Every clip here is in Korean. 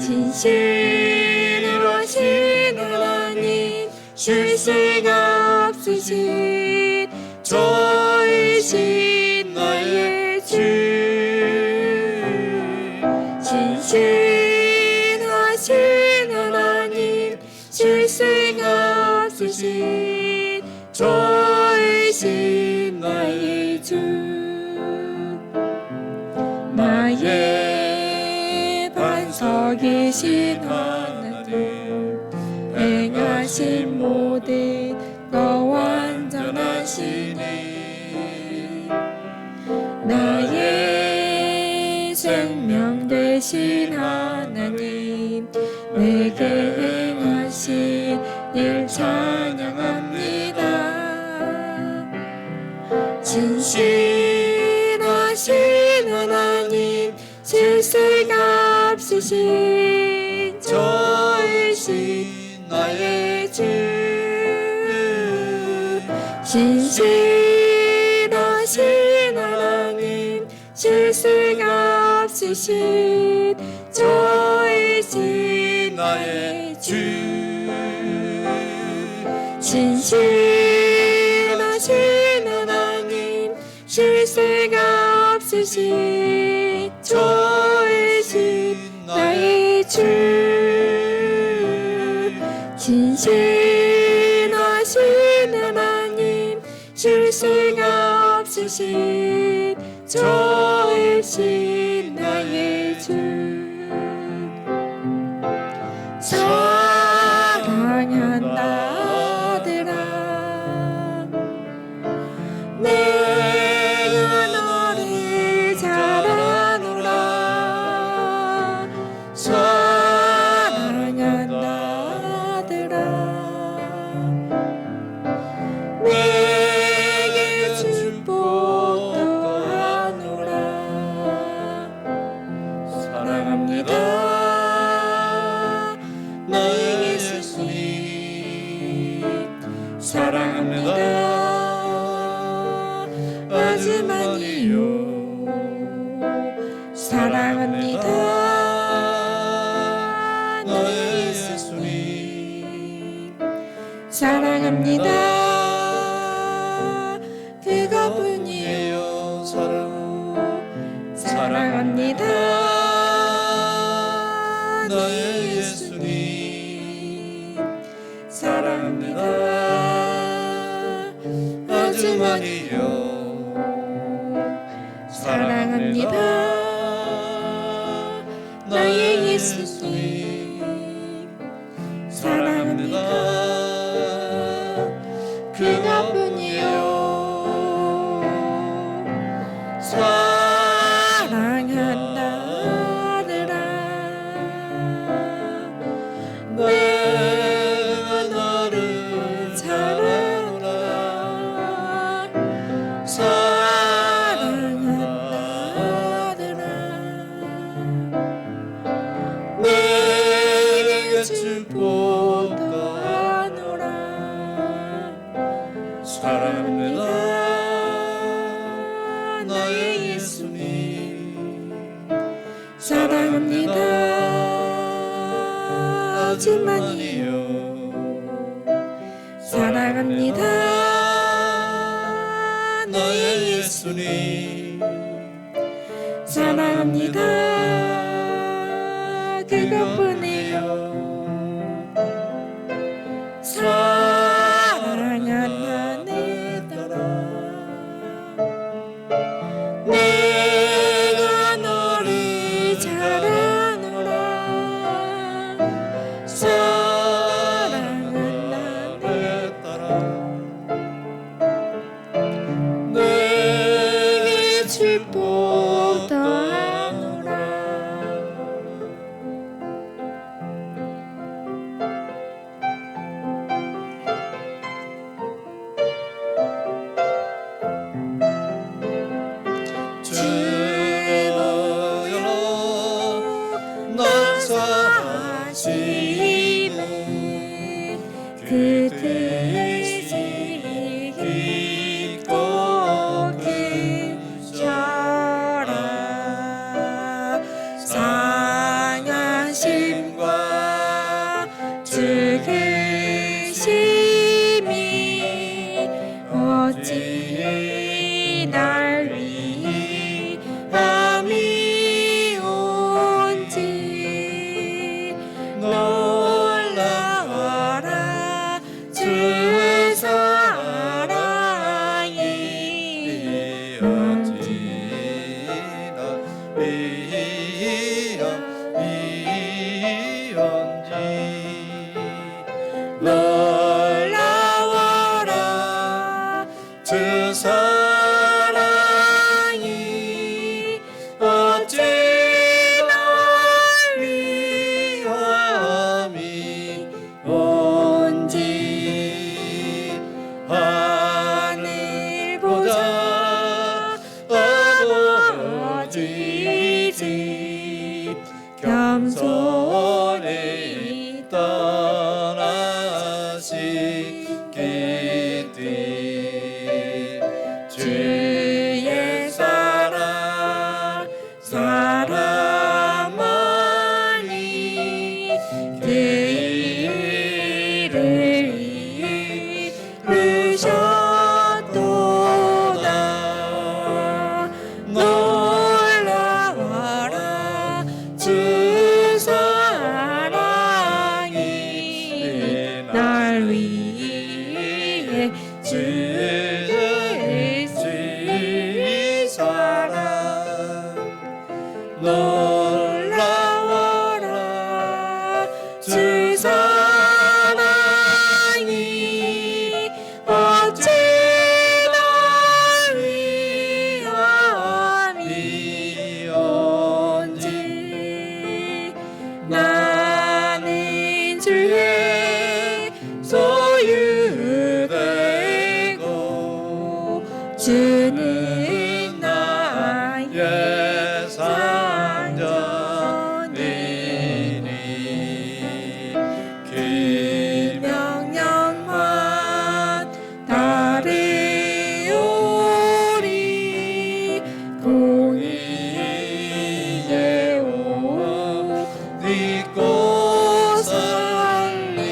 신실하신 하나님 실수가 없으신 저이신 나의 주 신실하신 하나님 실수가 없으신 저이신 나의 주 나의 반석이신 하나님 행하신 모든 거 완전하시니 나의 생명 되신 하나님 내게 행하신 일 찬양합니다. 진실하신 하나님 실수가 없으신 저이신 나의 주 신실하신 하나님 실수가 없으신 저이신 나의 주 신실하신 하나님 실수가 없으신 저이신 나의 주 진실하신 하나님 실수가 없으신 저이신 나의 주 사랑한다 아들아 내가 너를 잘 아노라 사랑한다 아들아 내게 축복도 하노라 사랑합니다 나의 예수님 사랑합니다 하지만요 사랑합니다 나의 예수님 사랑합니다 그것뿐이에요 사랑합니다 나의 예수님 사랑합니다 하지만요 사랑합니다 나의 예수님 사랑합니다 그것뿐이요 사랑한다 아들아 내가 너를 잘 아노라 사랑한다 아들아 내게 축복도 하노라 사랑합니다 나의 예수님 사랑합니다 하지만요 사랑합니다 나의 예수님 사랑합니다 그것뿐이요 사랑한다 내 딸아 내가 너를 잘 아노라 사랑한다 내 딸아 내게 축복도 하노라 사랑하시네 그 뜻이 깊고 크셔라 상하신 주 계심이 어찌 날 위함이 온지 놀라워라 주 사랑이 어찌 날 위함이 온지 놀라워라 주 사랑이 어찌 날 위함이 온지 하늘 보자 아버지 집 겸손히 떠나시겠디 주의 사랑 사랑만이 그 일을 이루셨도다 놀라워라 주 사랑이 날 위해 주의 사랑 놀라워라 주 사랑이 어찌 날 위함이 온지 나는 주의 소유되고 주는 나의 상전이니 그 명령만 따르오리 공의의 옷 입고 살리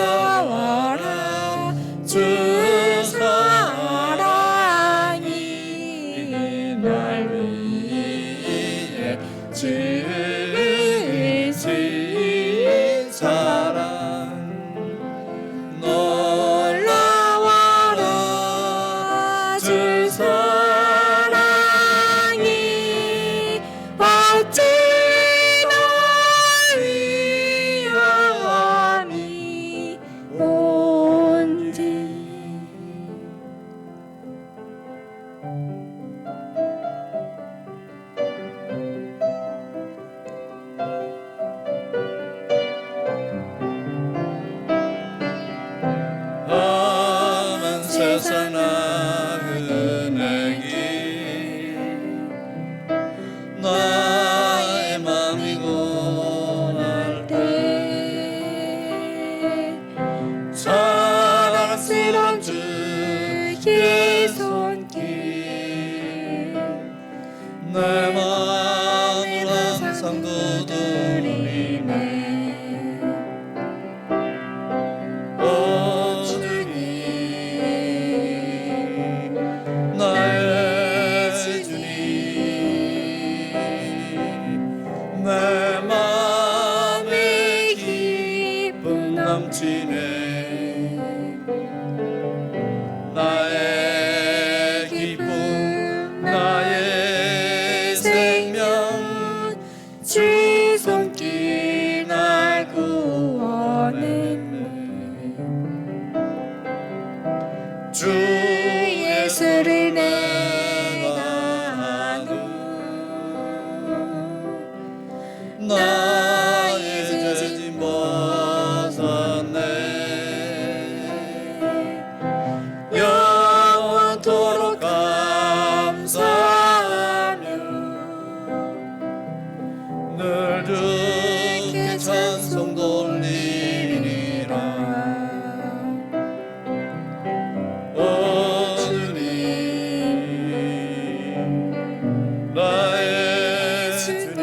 놀라워라 주 사랑이 날 위해 주의 사랑 놀라워라 주 사랑이 어찌 날 위함이 온지 험한 세상 나그네기 나의 맘이고 날때 사랑스러운 주의 손길 내 마음을 항상 두드리네 오 주님 나의 주님 내 마음에 기쁨 넘치네 나의 기쁨 나의 생명 주 손길 날 구원했네 주 예수를 내가 아노 나의 죄짐 벗었네 영원토록 감사하며 늘 주께 찬송 돌리리라 오 주님 나의 주님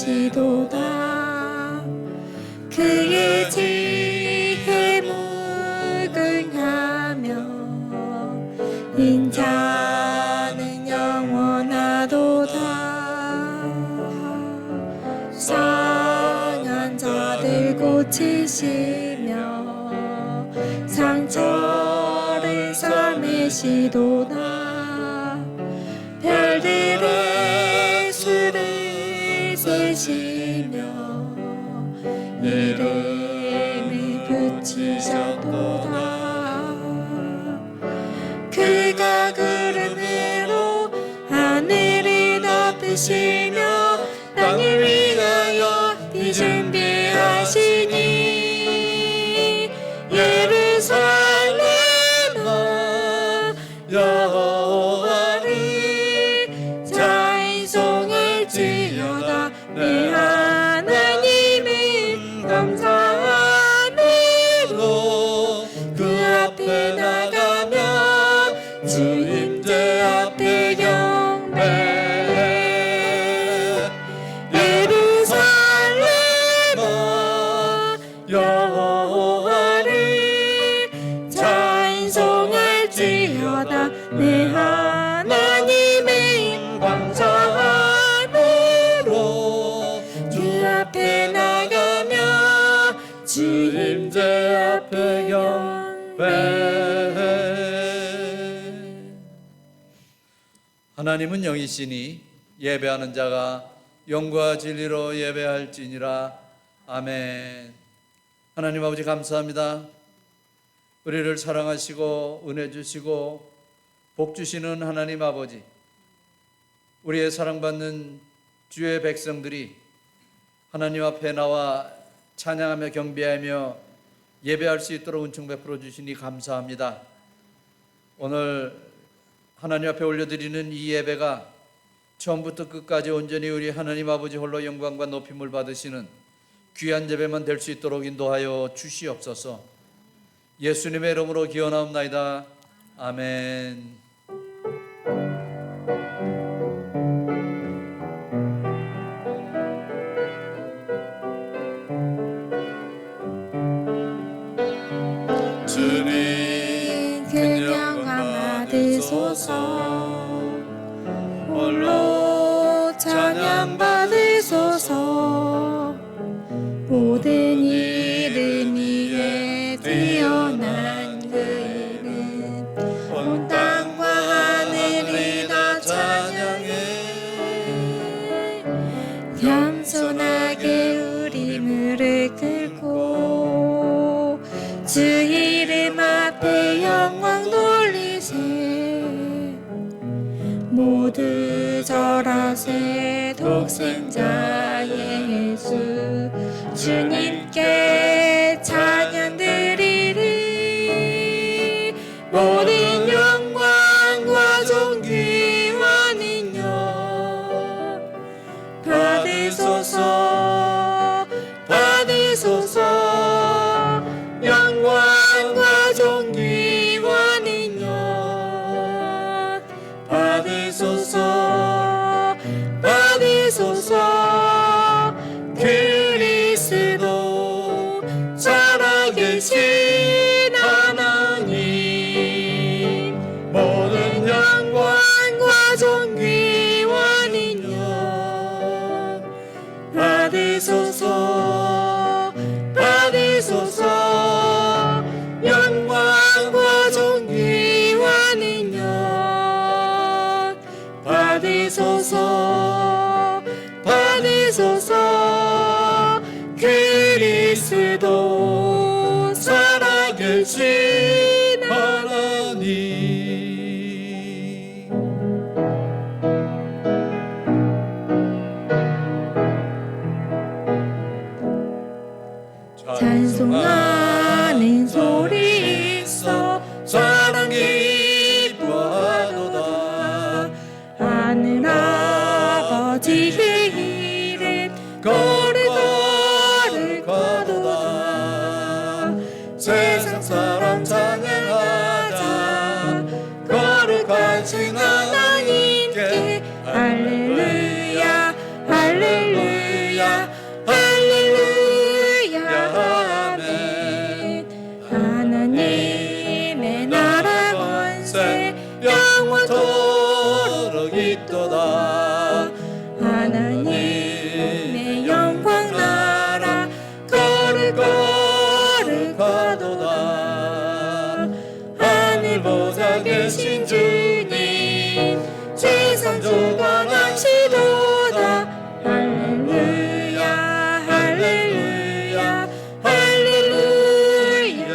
계시도다. 그의 지혜 무궁하며 인자는 영원하도다. 상한 자들 고치시며 상처를 싸매시도다. 별들의 수를 세시며 이름을 붙이셨도다. 그가 구름으로 하늘을 덮으시며 땅을 위하여 비 준비하시니 예루살렘아 여호와를 찬송할지어다. 내 하나님은 감사함으로 그 앞에 나가며 주 임재 앞에 경배해. 예루살렘아 여호와를 찬송할지어다. 내 하나님의 감사함으로 주 앞에 나가며 주 임재 앞에 경배해. 하나님은 영이시니 예배하는 자가 영과 진리로 예배할지니라. 아멘. 하나님 아버지 감사합니다. 우리를 사랑하시고 은혜 주시고 복 주시는 하나님 아버지, 우리의 사랑받는 주의 백성들이 하나님 앞에 나와 찬양하며 경배하며 예배할 수 있도록 은총 베풀어 주시니 감사합니다. 오늘 하나님 앞에 올려드리는 이 예배가 처음부터 끝까지 온전히 우리 하나님 아버지 홀로 영광과 높임을 받으시는 귀한 예배만 될 수 있도록 인도하여 주시옵소서. 예수님의 이름으로 기원하옵나이다. 아멘. 주님 큰 영광 받으소서. 홀로 찬양 받으소서. 모든 이름 위에 뛰어난 그 이름 온 땅과 하늘이 다 찬양해. 겸손하게 우리 무릎 꿇고 주 이름 앞에 영광 돌리세. 모두 절하세. 독생자 예수 주님께 찬양 드리리. 모든 영광과 존귀와 능력 받으소서. 받으소서. 영광과 존귀와 능력 받으소서. 받으소서. 그리스도 살아계신 하나님, 모든 영광과 존귀와 능력 받으소서. 받으소서. 영광과 존귀와 능력 받으소서. 받으소서. 그리스도 살아계신 하나님. 찬송하는 소리 있어 사랑이 기뻐하도다. 하늘 아버지의 이름 거룩거룩하도다. 세상 사람 있도다. 하나님의 영광 나라 거룩거룩하도다. 하늘 보좌 계신 주님 세상 주관하시도다. 할렐루야 할렐루야 할렐루야.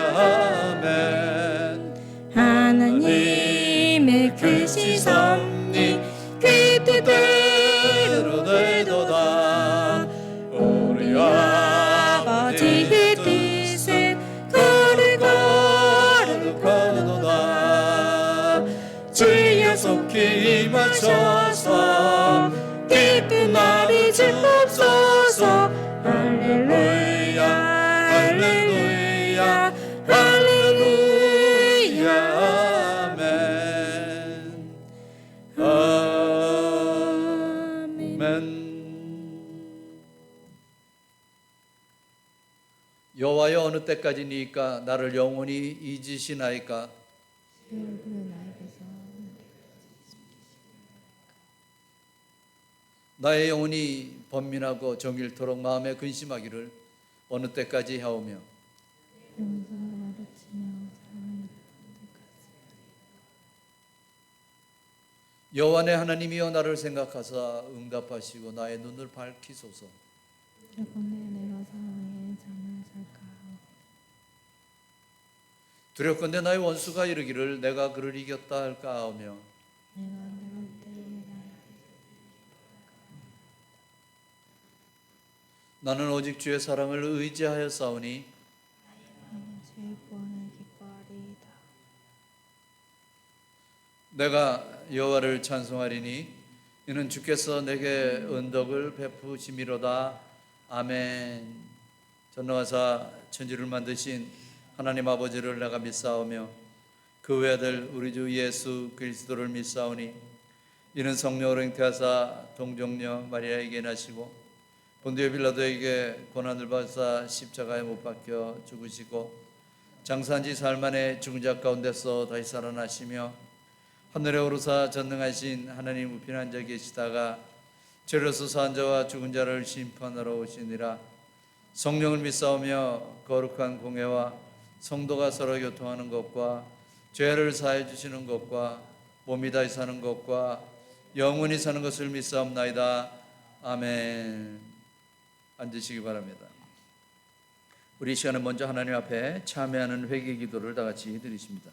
아멘. 하나님의 크신 섭리 그 뜻대로 되도다. 우리 아버지의 뜻은 거룩거룩하도다. 주여 속히 임하셔서 기쁜 날이 주옵소서. 할렐루야 할렐루야 할렐루야. 아멘. 여호와여 어느 때까지니까 나를 영원히 잊으시나이까. 나의 영혼이 번민하고 정일토록 마음에 근심하기를 어느 때까지 하오며. 여호와 내 하나님이여 나를 생각하사 응답하시고 나의 눈을 밝히소서. 두렵건대 나의 원수가 이르기를 내가 그를 이겼다 할까 하오며. 나는 오직 주의 사랑을 의지하여 싸우니 내가 여호와를 찬송하리니 이는 주께서 내게 은덕을 베푸심이로다. 아멘. 전능하사 천지를 만드신 하나님 아버지를 내가 믿사오며 그 외아들 우리 주 예수 그리스도를 믿사오니 이는 성령으로 잉태하사 동정녀 마리아에게 나시고 본디오 빌라도에게 고난을 받으사 십자가에 못 박혀 죽으시고 장사한 지 사흘 만에 죽은 자 가운데서 다시 살아나시며 하늘에 오르사 전능하신 하나님 우편 앉아 계시다가 죄로서 산 자와 죽은 자를 심판하러 오시니라. 성령을 믿사오며 거룩한 공회와 성도가 서로 교통하는 것과 죄를 사해 주시는 것과 몸이 다시 사는 것과 영원히 사는 것을 믿사옵나이다. 아멘. 앉으시기 바랍니다. 우리 이 시간에 먼저 하나님 앞에 참회하는 회개 기도를 다 같이 드리십니다.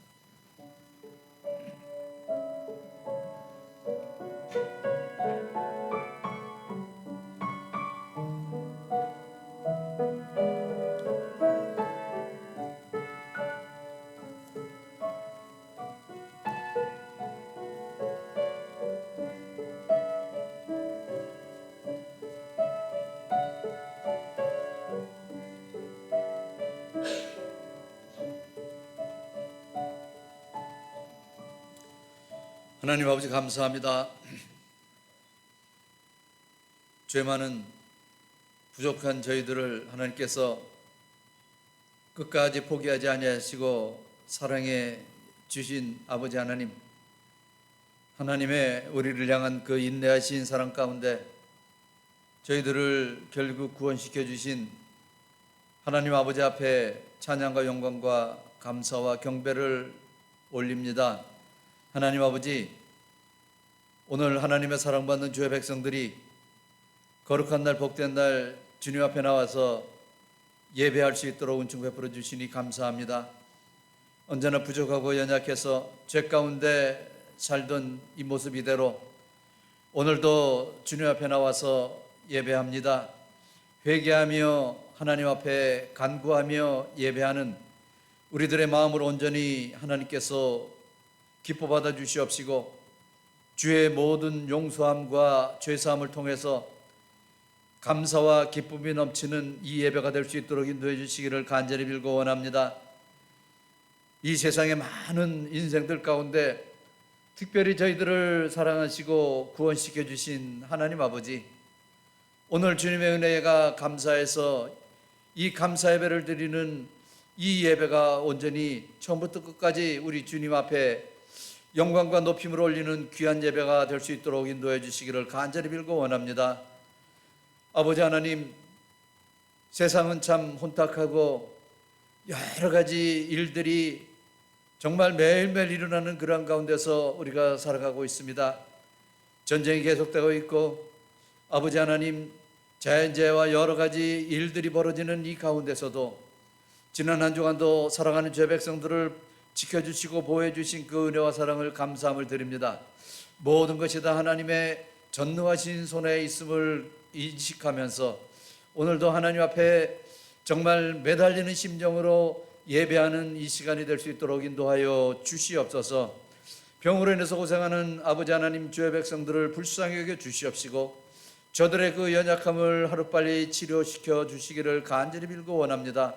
하나님 아버지 감사합니다. 죄 많은 부족한 저희들을 하나님께서 끝까지 포기하지 아니하시고 사랑해 주신 아버지 하나님, 하나님의 우리를 향한 그 인내하신 사랑 가운데 저희들을 결국 구원시켜 주신 하나님 아버지 앞에 찬양과 영광과 감사와 경배를 올립니다. 하나님 아버지, 오늘 하나님의 사랑받는 주의 백성들이 거룩한 날 복된 날 주님 앞에 나와서 예배할 수 있도록 은총 베풀어 주시니 감사합니다. 언제나 부족하고 연약해서 죄 가운데 살던 이 모습 이대로 오늘도 주님 앞에 나와서 예배합니다. 회개하며 하나님 앞에 간구하며 예배하는 우리들의 마음을 온전히 하나님께서 기뻐 받아 주시옵시고 주의 모든 용서함과 죄사함을 통해서 감사와 기쁨이 넘치는 이 예배가 될 수 있도록 인도해 주시기를 간절히 빌고 원합니다. 이 세상의 많은 인생들 가운데 특별히 저희들을 사랑하시고 구원시켜 주신 하나님 아버지, 오늘 주님의 은혜가 감사해서 이 감사 예배를 드리는 이 예배가 온전히 처음부터 끝까지 우리 주님 앞에 영광과 높임을 올리는 귀한 예배가 될 수 있도록 인도해 주시기를 간절히 빌고 원합니다. 아버지 하나님, 세상은 참 혼탁하고 여러 가지 일들이 정말 매일매일 일어나는 그런 가운데서 우리가 살아가고 있습니다. 전쟁이 계속되고 있고 아버지 하나님, 자연재해와 여러 가지 일들이 벌어지는 이 가운데서도 지난 한 주간도 사랑하는 죄 백성들을 지켜주시고 보호해주신 그 은혜와 사랑을 감사함을 드립니다. 모든 것이 다 하나님의 전능하신 손에 있음을 인식하면서 오늘도 하나님 앞에 정말 매달리는 심정으로 예배하는 이 시간이 될 수 있도록 인도하여 주시옵소서. 병으로 인해서 고생하는 아버지 하나님, 주의 백성들을 불쌍히 여겨 주시옵시고 저들의 그 연약함을 하루빨리 치료시켜 주시기를 간절히 빌고 원합니다.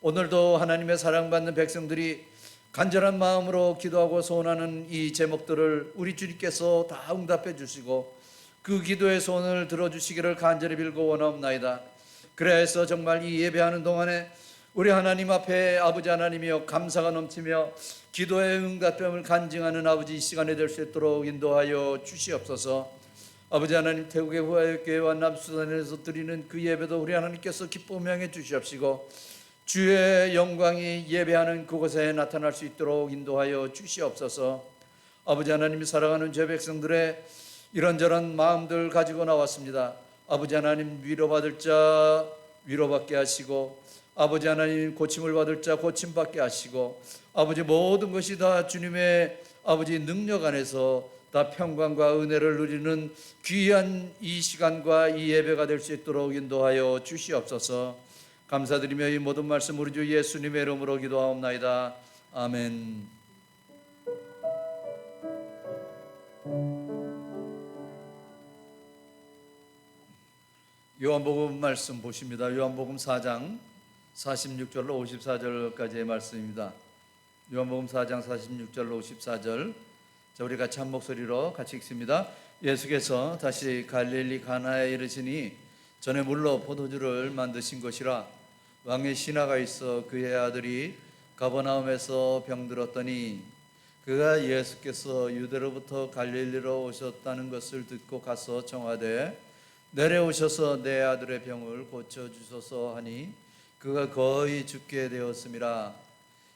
오늘도 하나님의 사랑받는 백성들이 간절한 마음으로 기도하고 소원하는 이 제목들을 우리 주님께서 다 응답해 주시고 그 기도의 소원을 들어주시기를 간절히 빌고 원하옵나이다. 그래서 정말 이 예배하는 동안에 우리 하나님 앞에 아버지 하나님이여 감사가 넘치며 기도의 응답됨을 간증하는 아버지 이 시간이 될 수 있도록 인도하여 주시옵소서. 아버지 하나님, 태국의 후화교회와 남수단에서 드리는 그 예배도 우리 하나님께서 기뻐 명해 주시옵시고 주의 영광이 예배하는 그곳에 나타날 수 있도록 인도하여 주시옵소서. 아버지 하나님, 사랑하는 죄 백성들의 이런저런 마음들 가지고 나왔습니다. 아버지 하나님, 위로받을 자 위로받게 하시고 아버지 하나님, 고침을 받을 자 고침받게 하시고 아버지, 모든 것이 다 주님의 아버지 능력 안에서 다 평강과 은혜를 누리는 귀한 이 시간과 이 예배가 될 수 있도록 인도하여 주시옵소서. 감사드리며 이 모든 말씀 우리 주 예수님의 이름으로 기도하옵나이다. 아멘. 요한복음 말씀 보십니다. 요한복음 4장 46절로 54절까지의 말씀입니다. 요한복음 4장 46절로 54절. 자, 우리 같이 한 목소리로 같이 읽습니다. 예수께서 다시 갈릴리 가나에 이르시니 전에 물로 포도주를 만드신 것이라. 왕의 신하가 있어 그의 아들이 가버나움에서 병들었더니 그가 예수께서 유대로부터 갈릴리로 오셨다는 것을 듣고 가서 청하되 내려오셔서 내 아들의 병을 고쳐주소서 하니 그가 거의 죽게 되었음이라.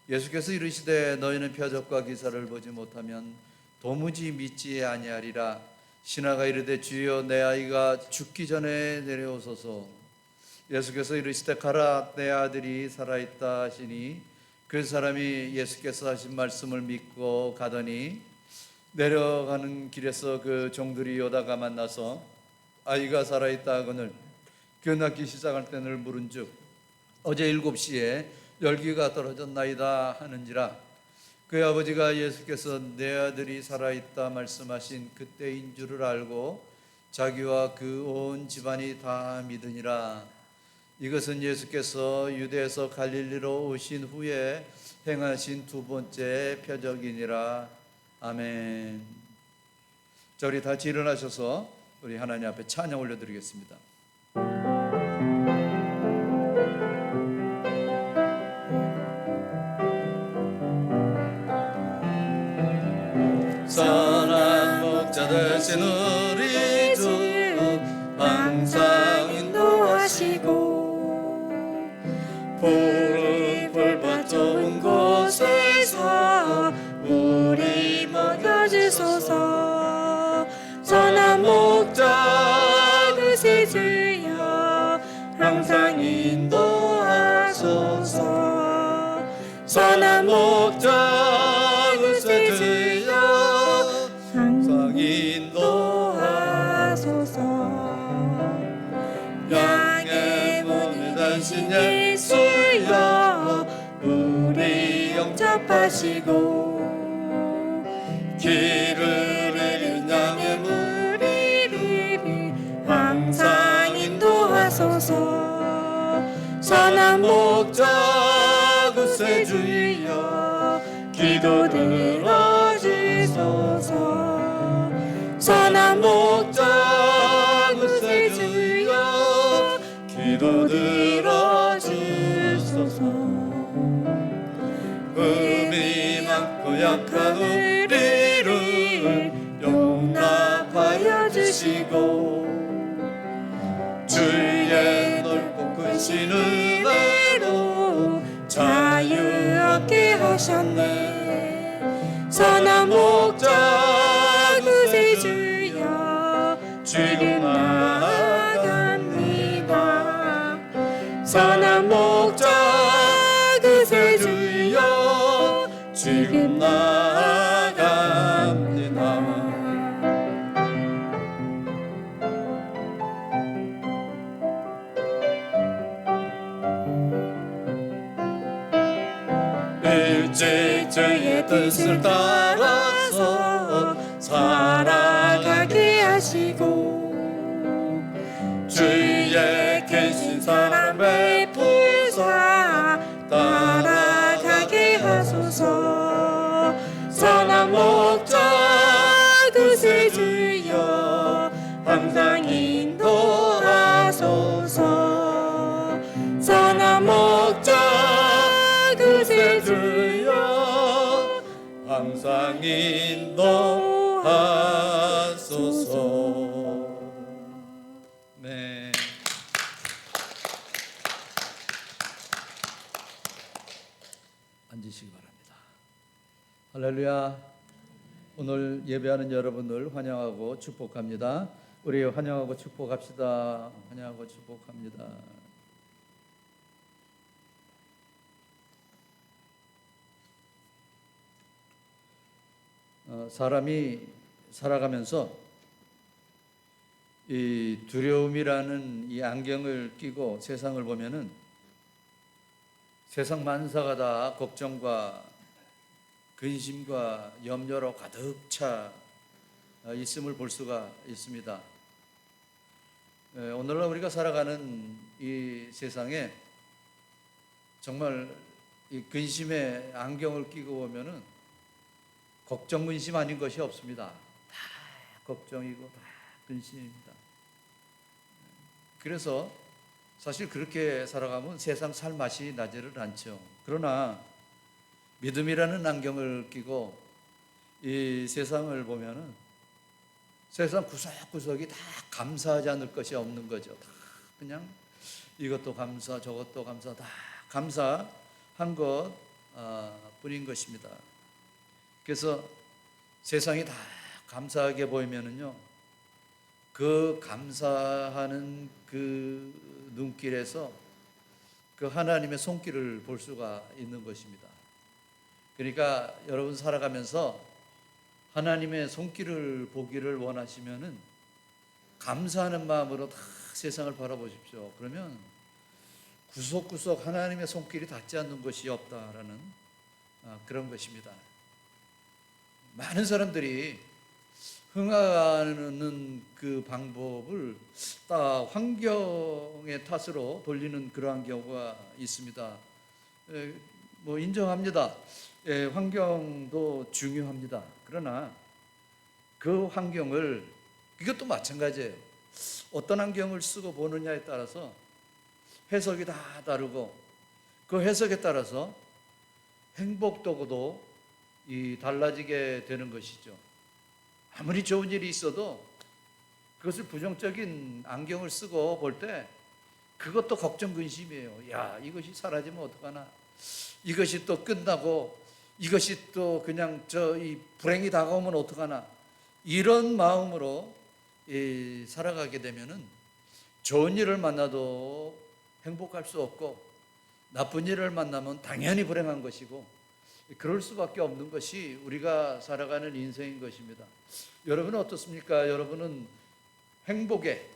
예수께서 이르시되 너희는 표적과 기사를 보지 못하면 도무지 믿지 아니하리라. 신하가 이르되 주여, 내 아이가 죽기 전에 내려오소서. 예수께서 이르시되 가라, 내 아들이 살아있다 하시니 그 사람이 예수께서 하신 말씀을 믿고 가더니 내려가는 길에서 그 종들이 오다가 만나서 아이가 살아있다 하거늘 그 낳기 시작할 때를 물은즉 어제 7시에 열기가 떨어졌나이다 하는지라. 그의 아버지가 예수께서 내 아들이 살아있다 말씀하신 그때인 줄을 알고 자기와 그 온 집안이 다 믿으니라. 이것은 예수께서 유대에서 갈릴리로 오신 후에 행하신 두 번째 표적이니라. 아멘. 자, 우리 같이 일어나셔서 우리 하나님 앞에 찬양 올려드리겠습니다. 선한 목자 되신 우리 주 항상 인도하시고 푸른 풀밭 좋은 곳에서 우리 먹여주소서. 선한 목자 그새 주여 항상 인도하소서. 선한 목자 그새 주여 항상 인도하소서. 양의 문을 단신 예수여 우리 영접하시고 길을 잃은 양의 무리를 항상 인도하소서. 선한 목자 그새 주여 기도 들어주소서. 선한 목자 그새 주여 기도 들어주소서. 음이 많고 약한 우리 주시고 주의 넓고 크신 은혜로 자유 얻게 하셨네. 선한 목자 구세주여 지금 나아갑니다. 선한 목자 구세주여 지금 나아갑니다. 일찍 주의 뜻을 따라서 살아가게 하시고 주의 계신 사랑 베푸사 따라가게 하소서. 선한 목자 구세주여 항상 인도하소서. 선한 목자 구세주여 항상 인도하소서. 네. 앉으시기 바랍니다. 할렐루야. 오늘 예배하는 여러분을 환영하고 축복합니다. 우리 환영하고 축복합시다. 환영하고 축복합니다. 사람이 살아가면서 이 두려움이라는 이 안경을 끼고 세상을 보면은 세상 만사가 다 걱정과 근심과 염려로 가득 차 있음을 볼 수가 있습니다. 오늘날 우리가 살아가는 이 세상에 정말 이 근심의 안경을 끼고 보면은 걱정 근심 아닌 것이 없습니다. 다 걱정이고 다 근심입니다. 그래서 사실 그렇게 살아가면 세상 살 맛이 나지를 않죠. 그러나 믿음이라는 안경을 끼고 이 세상을 보면은 세상 구석구석이 다 감사하지 않을 것이 없는 거죠. 다 그냥 이것도 감사, 저것도 감사, 다 감사한 것 뿐인 것입니다. 그래서 세상이 다 감사하게 보이면은요, 그 감사하는 그 눈길에서 그 하나님의 손길을 볼 수가 있는 것입니다. 그러니까 여러분 살아가면서 하나님의 손길을 보기를 원하시면은 감사하는 마음으로 다 세상을 바라보십시오. 그러면 구석구석 하나님의 손길이 닿지 않는 것이 없다라는 그런 것입니다. 많은 사람들이 흥하는 그 방법을 다 환경의 탓으로 돌리는 그러한 경우가 있습니다. 뭐 인정합니다. 환경도 중요합니다. 그러나 그 환경을, 이것도 마찬가지예요. 어떤 환경을 쓰고 보느냐에 따라서 해석이 다 다르고 그 해석에 따라서 행복도도 달라지게 되는 것이죠. 아무리 좋은 일이 있어도 그것을 부정적인 안경을 쓰고 볼 때 그것도 걱정 근심이에요. 야, 이것이 사라지면 어떡하나, 이것이 또 끝나고 이것이 또 그냥 이 불행이 다가오면 어떡하나, 이런 마음으로 살아가게 되면은 좋은 일을 만나도 행복할 수 없고 나쁜 일을 만나면 당연히 불행한 것이고, 그럴 수밖에 없는 것이 우리가 살아가는 인생인 것입니다. 여러분은 어떻습니까? 여러분은 행복에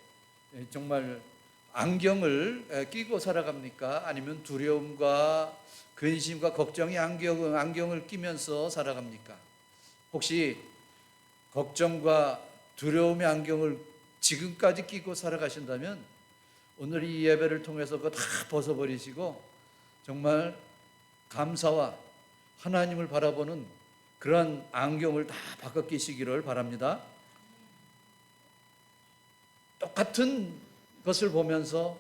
정말 안경을 끼고 살아갑니까? 아니면 두려움과 근심과 걱정의 안경을 끼면서 살아갑니까? 혹시 걱정과 두려움의 안경을 지금까지 끼고 살아가신다면 오늘 이 예배를 통해서 그거 다 벗어버리시고 정말 감사와 하나님을 바라보는 그러한 안경을 다 바꿔 끼시기를 바랍니다. 똑같은 것을 보면서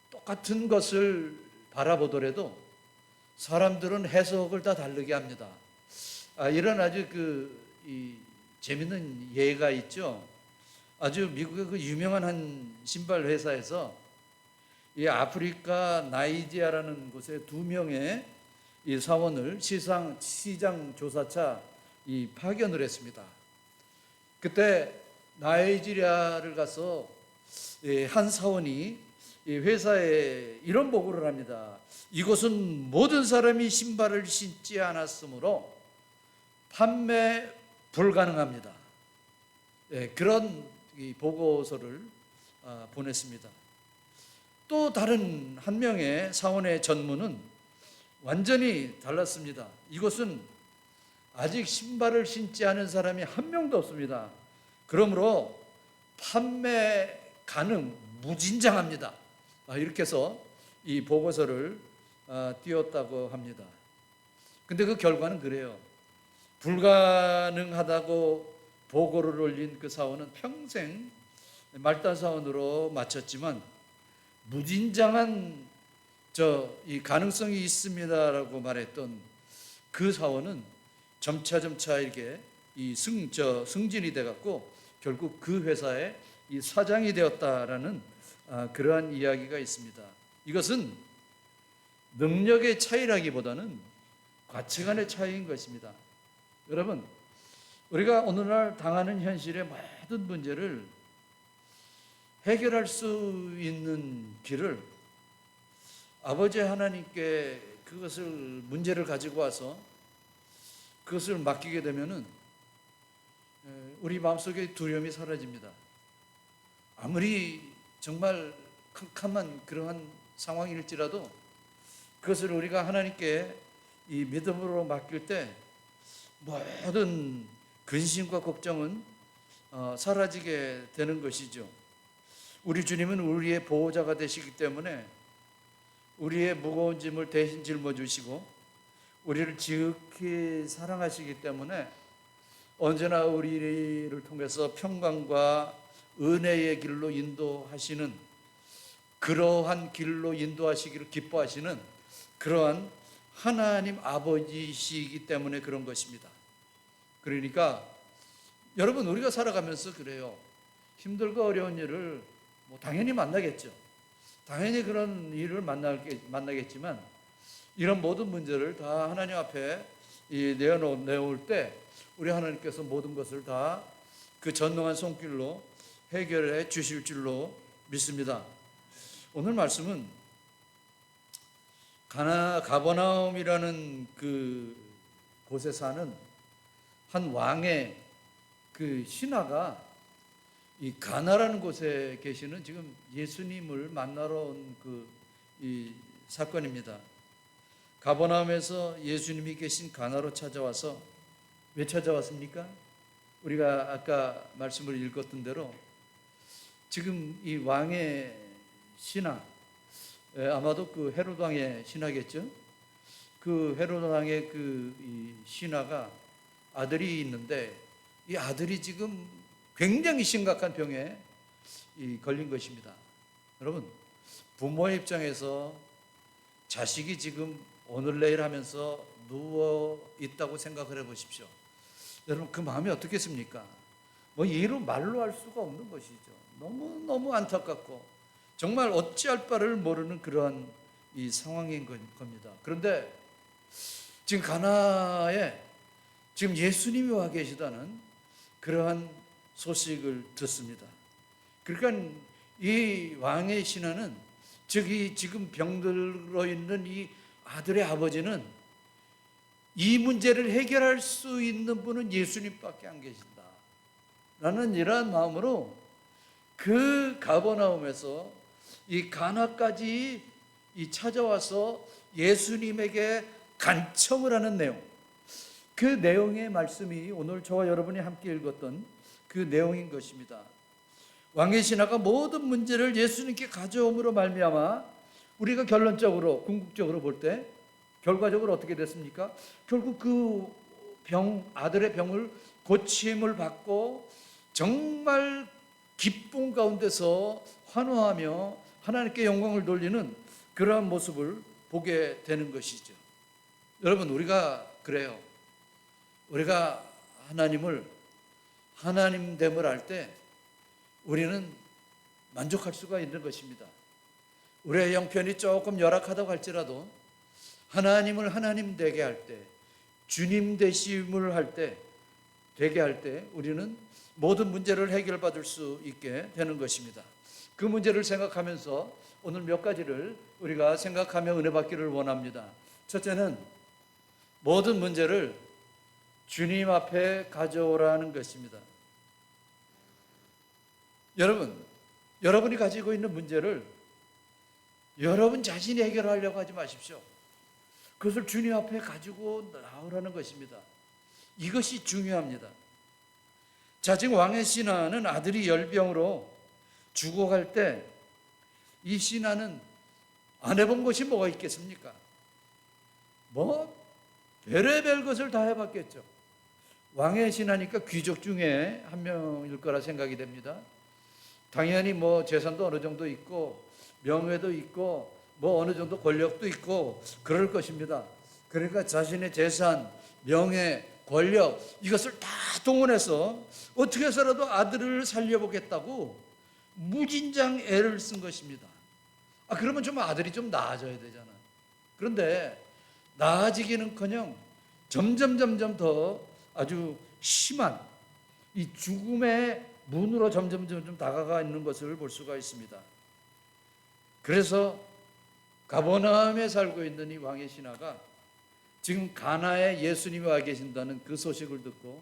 똑같은 것을 바라보더라도 사람들은 해석을 다 다르게 합니다. 이런 아주 재밌는 예가 있죠. 아주 미국의 그 유명한 한 신발 회사에서 이 아프리카 나이지리아라는 곳에 2명의 이 사원을 시장 조사차 파견을 했습니다. 그때 나이지리아를 가서 한 사원이 이 회사에 이런 보고를 합니다. 이곳은 모든 사람이 신발을 신지 않았으므로 판매 불가능합니다. 그런 이 보고서를 보냈습니다. 또 다른 한 명의 사원의 전문은 완전히 달랐습니다. 이곳은 아직 신발을 신지 않은 사람이 한 명도 없습니다. 그러므로 판매 가능, 무진장합니다. 이렇게 해서 이 보고서를 띄웠다고 합니다. 근데 그 결과는 그래요. 불가능하다고 보고를 올린 그 사원은 평생 말단 사원으로 마쳤지만 무진장한 이 가능성이 있습니다라고 말했던 그 사원은 점차 이렇게 승진이 돼갖고 결국 그 회사의 이 사장이 되었다라는 그러한 이야기가 있습니다. 이것은 능력의 차이라기보다는 가치관의 차이인 것입니다. 여러분, 우리가 오늘날 당하는 현실의 모든 문제를 해결할 수 있는 길을 아버지 하나님께 그것을 문제를 가지고 와서 그것을 맡기게 되면은 우리 마음속에 두려움이 사라집니다. 아무리 정말 캄캄한 그러한 상황일지라도 그것을 우리가 하나님께 이 믿음으로 맡길 때 모든 근심과 걱정은 사라지게 되는 것이죠. 우리 주님은 우리의 보호자가 되시기 때문에 우리의 무거운 짐을 대신 짊어주시고 우리를 지극히 사랑하시기 때문에 언제나 우리를 통해서 평강과 은혜의 길로 인도하시는, 그러한 길로 인도하시기를 기뻐하시는 그러한 하나님 아버지시기 때문에 그런 것입니다. 그러니까 여러분, 우리가 살아가면서 그래요. 힘들고 어려운 일을 당연히 만나겠죠. 당연히 그런 일을 만나겠지만 이런 모든 문제를 다 하나님 앞에 내어놓을 때 우리 하나님께서 모든 것을 다 그 전능한 손길로 해결해 주실 줄로 믿습니다. 오늘 말씀은 가버나움이라는 그 곳에 사는 한 왕의 그 신하가 이 가나라는 곳에 계시는 지금 예수님을 만나러 온 이 사건입니다. 가버나움에서 예수님이 계신 가나로 찾아와서 왜 찾아왔습니까? 우리가 아까 말씀을 읽었던 대로 지금 이 왕의 신하, 아마도 그 헤로드 왕의 신하겠죠. 그 헤로드 왕의 이 신하가 아들이 있는데 이 아들이 지금 굉장히 심각한 병에 걸린 것입니다. 여러분, 부모의 입장에서 자식이 지금 오늘 내일 하면서 누워 있다고 생각을 해보십시오. 여러분, 그 마음이 어떻겠습니까? 이루 말로 할 수가 없는 것이죠. 너무 안타깝고 정말 어찌할 바를 모르는 그러한 이 상황인 겁니다. 그런데 지금 가나에 지금 예수님이 와 계시다는 그러한 소식을 듣습니다. 그러니까 이 왕의 신하는, 즉 이 지금 병들어 있는 이 아들의 아버지는 이 문제를 해결할 수 있는 분은 예수님밖에 안 계신다 라는 이러한 마음으로 그 가버나움에서 이 가나까지 찾아와서 예수님에게 간청을 하는 내용, 그 내용의 말씀이 오늘 저와 여러분이 함께 읽었던 그 내용인 것입니다. 왕의 신하가 모든 문제를 예수님께 가져옴으로 말미암아 우리가 결론적으로, 궁극적으로 볼 때 결과적으로 어떻게 됐습니까? 결국 그 아들의 병을 고침을 받고 정말 기쁨 가운데서 환호하며 하나님께 영광을 돌리는 그러한 모습을 보게 되는 것이죠. 여러분, 우리가 그래요. 우리가 하나님됨을 알 때 우리는 만족할 수가 있는 것입니다. 우리의 형편이 조금 열악하다고 할지라도 하나님을 하나님 되게 할 때, 주님 되심을 되게 할 때 우리는 모든 문제를 해결받을 수 있게 되는 것입니다. 그 문제를 생각하면서 오늘 몇 가지를 우리가 생각하며 은혜 받기를 원합니다. 첫째는 모든 문제를 주님 앞에 가져오라는 것입니다. 여러분이 가지고 있는 문제를 여러분 자신이 해결하려고 하지 마십시오. 그것을 주님 앞에 가지고 나오라는 것입니다. 이것이 중요합니다. 자, 지금 왕의 신하는 아들이 열병으로 죽어갈 때 이 신하는 안 해본 것이 뭐가 있겠습니까? 별의별 것을 다 해봤겠죠. 왕의 신하니까 귀족 중에 한 명일 거라 생각이 됩니다. 당연히 재산도 어느 정도 있고 명예도 있고 어느 정도 권력도 있고 그럴 것입니다. 그러니까 자신의 재산, 명예, 권력 이것을 다 동원해서 어떻게 해서라도 아들을 살려보겠다고 무진장 애를 쓴 것입니다. 그러면 좀 아들이 좀 나아져야 되잖아. 그런데 나아지기는커녕 점점 더 아주 심한 이 죽음의 문으로 점점 다가가 있는 것을 볼 수가 있습니다. 그래서 가버나움에 살고 있는 이 왕의 신하가 지금 가나에 예수님이 와 계신다는 그 소식을 듣고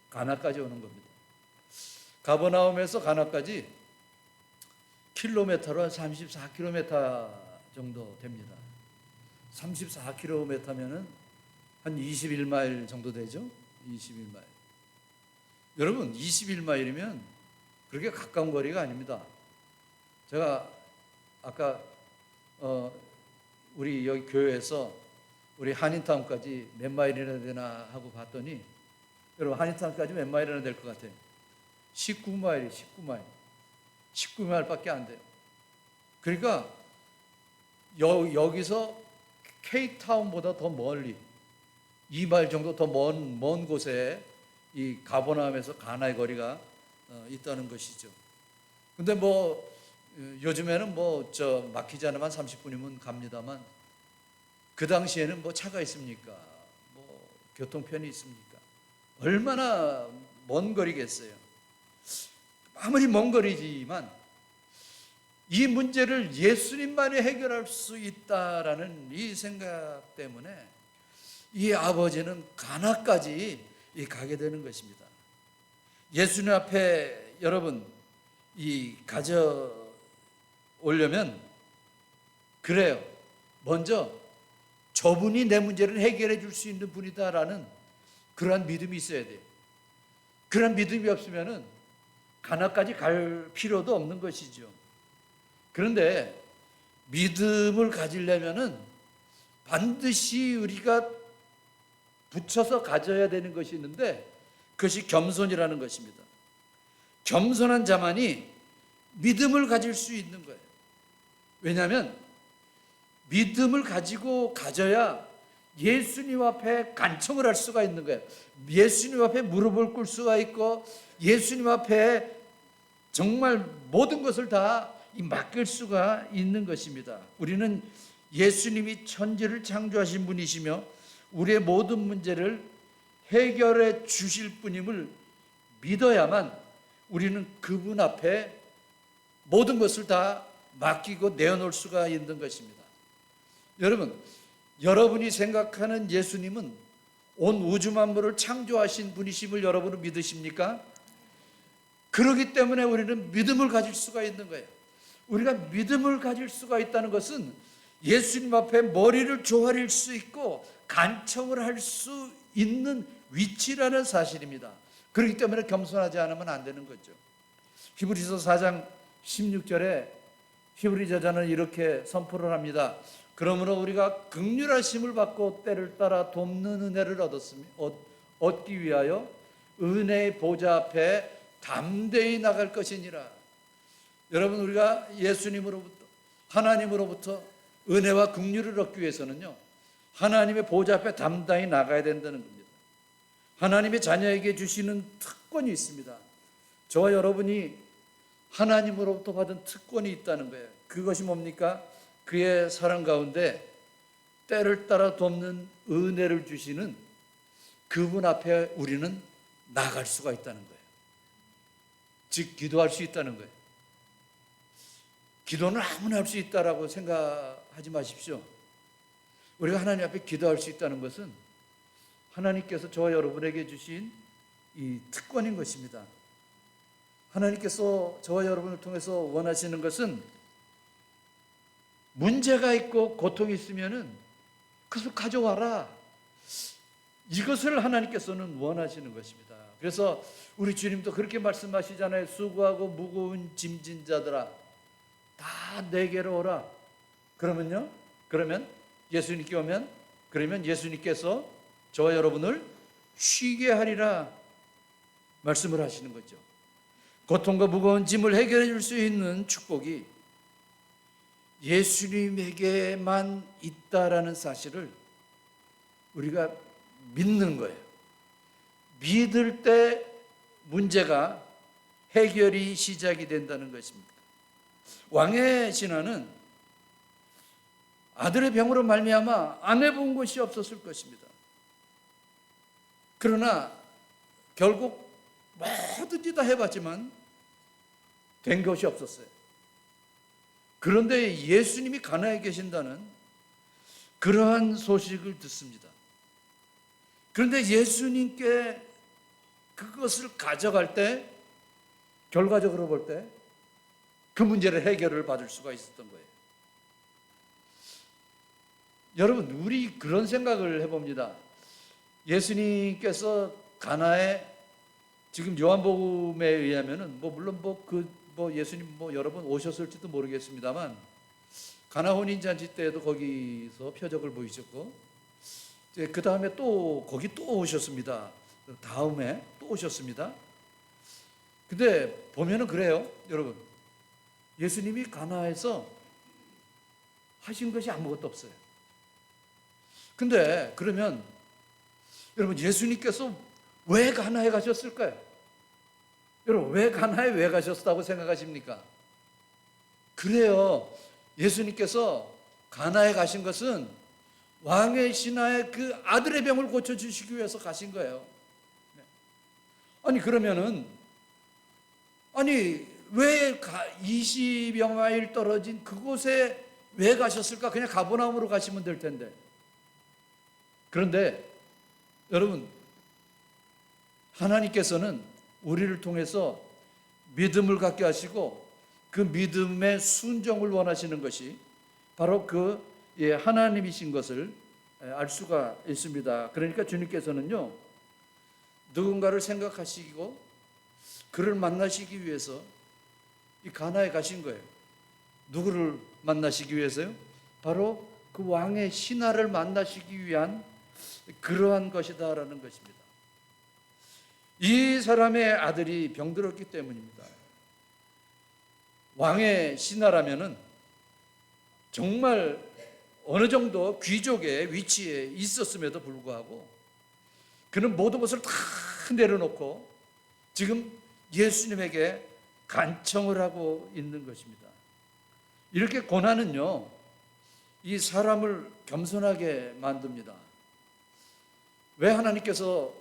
가나까지 오는 겁니다. 가버나움에서 가나까지 킬로미터로 한 34km 정도 됩니다. 34km면은 한 21마일 정도 되죠? 21마일. 여러분, 21마일이면 그렇게 가까운 거리가 아닙니다. 제가 아까 우리 여기 교회에서 우리 한인타운까지 몇 마일이나 되나 하고 봤더니 여러분 한인타운까지 몇 마일이나 될 것 같아요? 19마일이에요. 19마일밖에 안 돼요. 그러니까 여기서 케이타운보다 더 멀리 2마일 정도 더 먼 곳에 이 가버나움에서 가나의 거리가 있다는 것이죠. 근데 요즘에는 막히지 않으면 30분이면 갑니다만 그 당시에는 차가 있습니까? 교통편이 있습니까? 얼마나 먼 거리겠어요. 아무리 먼 거리지만 이 문제를 예수님만이 해결할 수 있다라는 이 생각 때문에 이 아버지는 가나까지 가게 되는 것입니다. 예수님 앞에 여러분 가져오려면 그래요. 먼저 저분이 내 문제를 해결해 줄 수 있는 분이다라는 그러한 믿음이 있어야 돼요. 그런 믿음이 없으면은 가나까지 갈 필요도 없는 것이죠. 그런데 믿음을 가지려면은 반드시 우리가 붙여서 가져야 되는 것이 있는데 그것이 겸손이라는 것입니다. 겸손한 자만이 믿음을 가질 수 있는 거예요. 왜냐하면 믿음을 가져야 예수님 앞에 간청을 할 수가 있는 거예요. 예수님 앞에 무릎을 꿇을 수가 있고 예수님 앞에 정말 모든 것을 다 맡길 수가 있는 것입니다. 우리는 예수님이 천지를 창조하신 분이시며 우리의 모든 문제를 해결해 주실 분임을 믿어야만 우리는 그분 앞에 모든 것을 다 맡기고 내어놓을 수가 있는 것입니다. 여러분이 생각하는 예수님은 온 우주 만물을 창조하신 분이심을 여러분은 믿으십니까? 그렇기 때문에 우리는 믿음을 가질 수가 있는 거예요. 우리가 믿음을 가질 수가 있다는 것은 예수님 앞에 머리를 조아릴 수 있고 간청을 할 수 있는 위치라는 사실입니다. 그렇기 때문에 겸손하지 않으면 안 되는 거죠. 히브리서 4장 16절에 히브리 저자는 이렇게 선포를 합니다. 그러므로 우리가 긍휼하심을 받고 때를 따라 돕는 은혜를 얻기 위하여 은혜의 보좌 앞에 담대히 나갈 것이니라. 여러분, 우리가 예수님으로부터 하나님으로부터 은혜와 긍휼을 얻기 위해서는요, 하나님의 보좌 앞에 담대히 나가야 된다는 겁니다. 하나님의 자녀에게 주시는 특권이 있습니다. 저와 여러분이 하나님으로부터 받은 특권이 있다는 거예요. 그것이 뭡니까? 그의 사랑 가운데 때를 따라 돕는 은혜를 주시는 그분 앞에 우리는 나갈 수가 있다는 거예요. 즉 기도할 수 있다는 거예요. 기도는 아무나 할 수 있다라고 생각하지 마십시오. 우리가 하나님 앞에 기도할 수 있다는 것은 하나님께서 저와 여러분에게 주신 이 특권인 것입니다. 하나님께서 저와 여러분을 통해서 원하시는 것은 문제가 있고 고통이 있으면은 그것을 가져와라. 이것을 하나님께서는 원하시는 것입니다. 그래서 우리 주님도 그렇게 말씀하시잖아요. 수고하고 무거운 짐진 자들아 다 내게로 오라. 그러면 예수님께 오면 그러면 예수님께서 저와 여러분을 쉬게 하리라 말씀을 하시는 거죠. 고통과 무거운 짐을 해결해 줄 수 있는 축복이 예수님에게만 있다라는 사실을 우리가 믿는 거예요. 믿을 때 문제가 해결이 시작이 된다는 것입니다. 왕의 신하는 아들의 병으로 말미암아 안 해본 것이 없었을 것입니다. 그러나 결국 뭐든지 다 해봤지만 된 것이 없었어요. 그런데 예수님이 가나에 계신다는 그러한 소식을 듣습니다. 그런데 예수님께 그것을 가져갈 때 결과적으로 볼 때 그 문제를 해결을 받을 수가 있었던 거예요. 여러분, 우리 그런 생각을 해봅니다. 예수님께서 가나에 지금 요한복음에 의하면은 물론 예수님 여러 번 오셨을지도 모르겠습니다만 가나 혼인잔치 때에도 거기서 표적을 보이셨고 그 다음에 또 거기 또 오셨습니다. 다음에 또 오셨습니다. 근데 보면은 그래요, 여러분. 예수님이 가나에서 하신 것이 아무것도 없어요. 근데 그러면 여러분 예수님께서 왜 가나에 가셨을까요? 여러분 왜 가나에 왜 가셨다고 생각하십니까? 그래요. 예수님께서 가나에 가신 것은 왕의 신하의 그 아들의 병을 고쳐주시기 위해서 가신 거예요. 아니 그러면은 왜 20여 마일 떨어진 그곳에 왜 가셨을까? 그냥 가버나움으로 가시면 될 텐데. 그런데 여러분 하나님께서는 우리를 통해서 믿음을 갖게 하시고 그 믿음의 순종을 원하시는 것이 바로 그 하나님이신 것을 알 수가 있습니다. 그러니까 주님께서는요 누군가를 생각하시고 그를 만나시기 위해서 이 가나에 가신 거예요. 누구를 만나시기 위해서요? 바로 그 왕의 신하를 만나시기 위한 그러한 것이다라는 것입니다. 이 사람의 아들이 병들었기 때문입니다. 왕의 신하라면은 정말 어느 정도 귀족의 위치에 있었음에도 불구하고 그는 모든 것을 다 내려놓고 지금 예수님에게 간청을 하고 있는 것입니다. 이렇게 고난은요, 이 사람을 겸손하게 만듭니다. 왜 하나님께서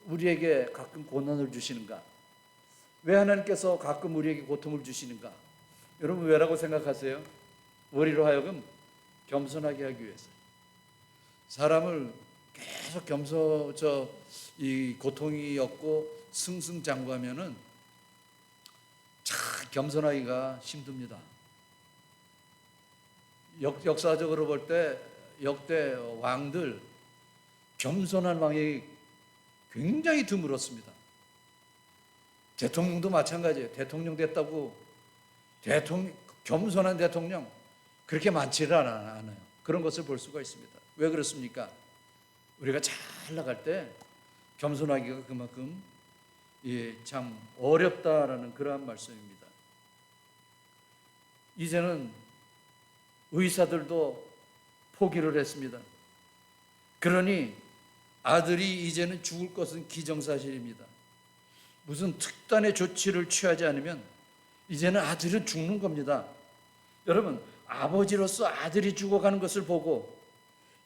우리에게 가끔 고난을 주시는가? 왜 하나님께서 가끔 우리에게 고통을 주시는가? 여러분 왜라고 생각하세요? 우리로 하여금 겸손하게 하기 위해서. 사람을 계속 이 고통이 없고 승승장구하면은 참 겸손하기가 힘듭니다. 역사적으로 볼 때 역대 왕들 겸손한 왕이 굉장히 드물었습니다. 대통령도 마찬가지예요. 대통령 됐다고 겸손한 대통령 그렇게 많지는 않아요. 그런 것을 볼 수가 있습니다. 왜 그렇습니까? 우리가 잘 나갈 때 겸손하기가 그만큼 참 어렵다라는 그러한 말씀입니다. 이제는 의사들도 포기를 했습니다. 그러니 아들이 이제는 죽을 것은 기정사실입니다. 무슨 특단의 조치를 취하지 않으면 이제는 아들은 죽는 겁니다. 여러분, 아버지로서 아들이 죽어가는 것을 보고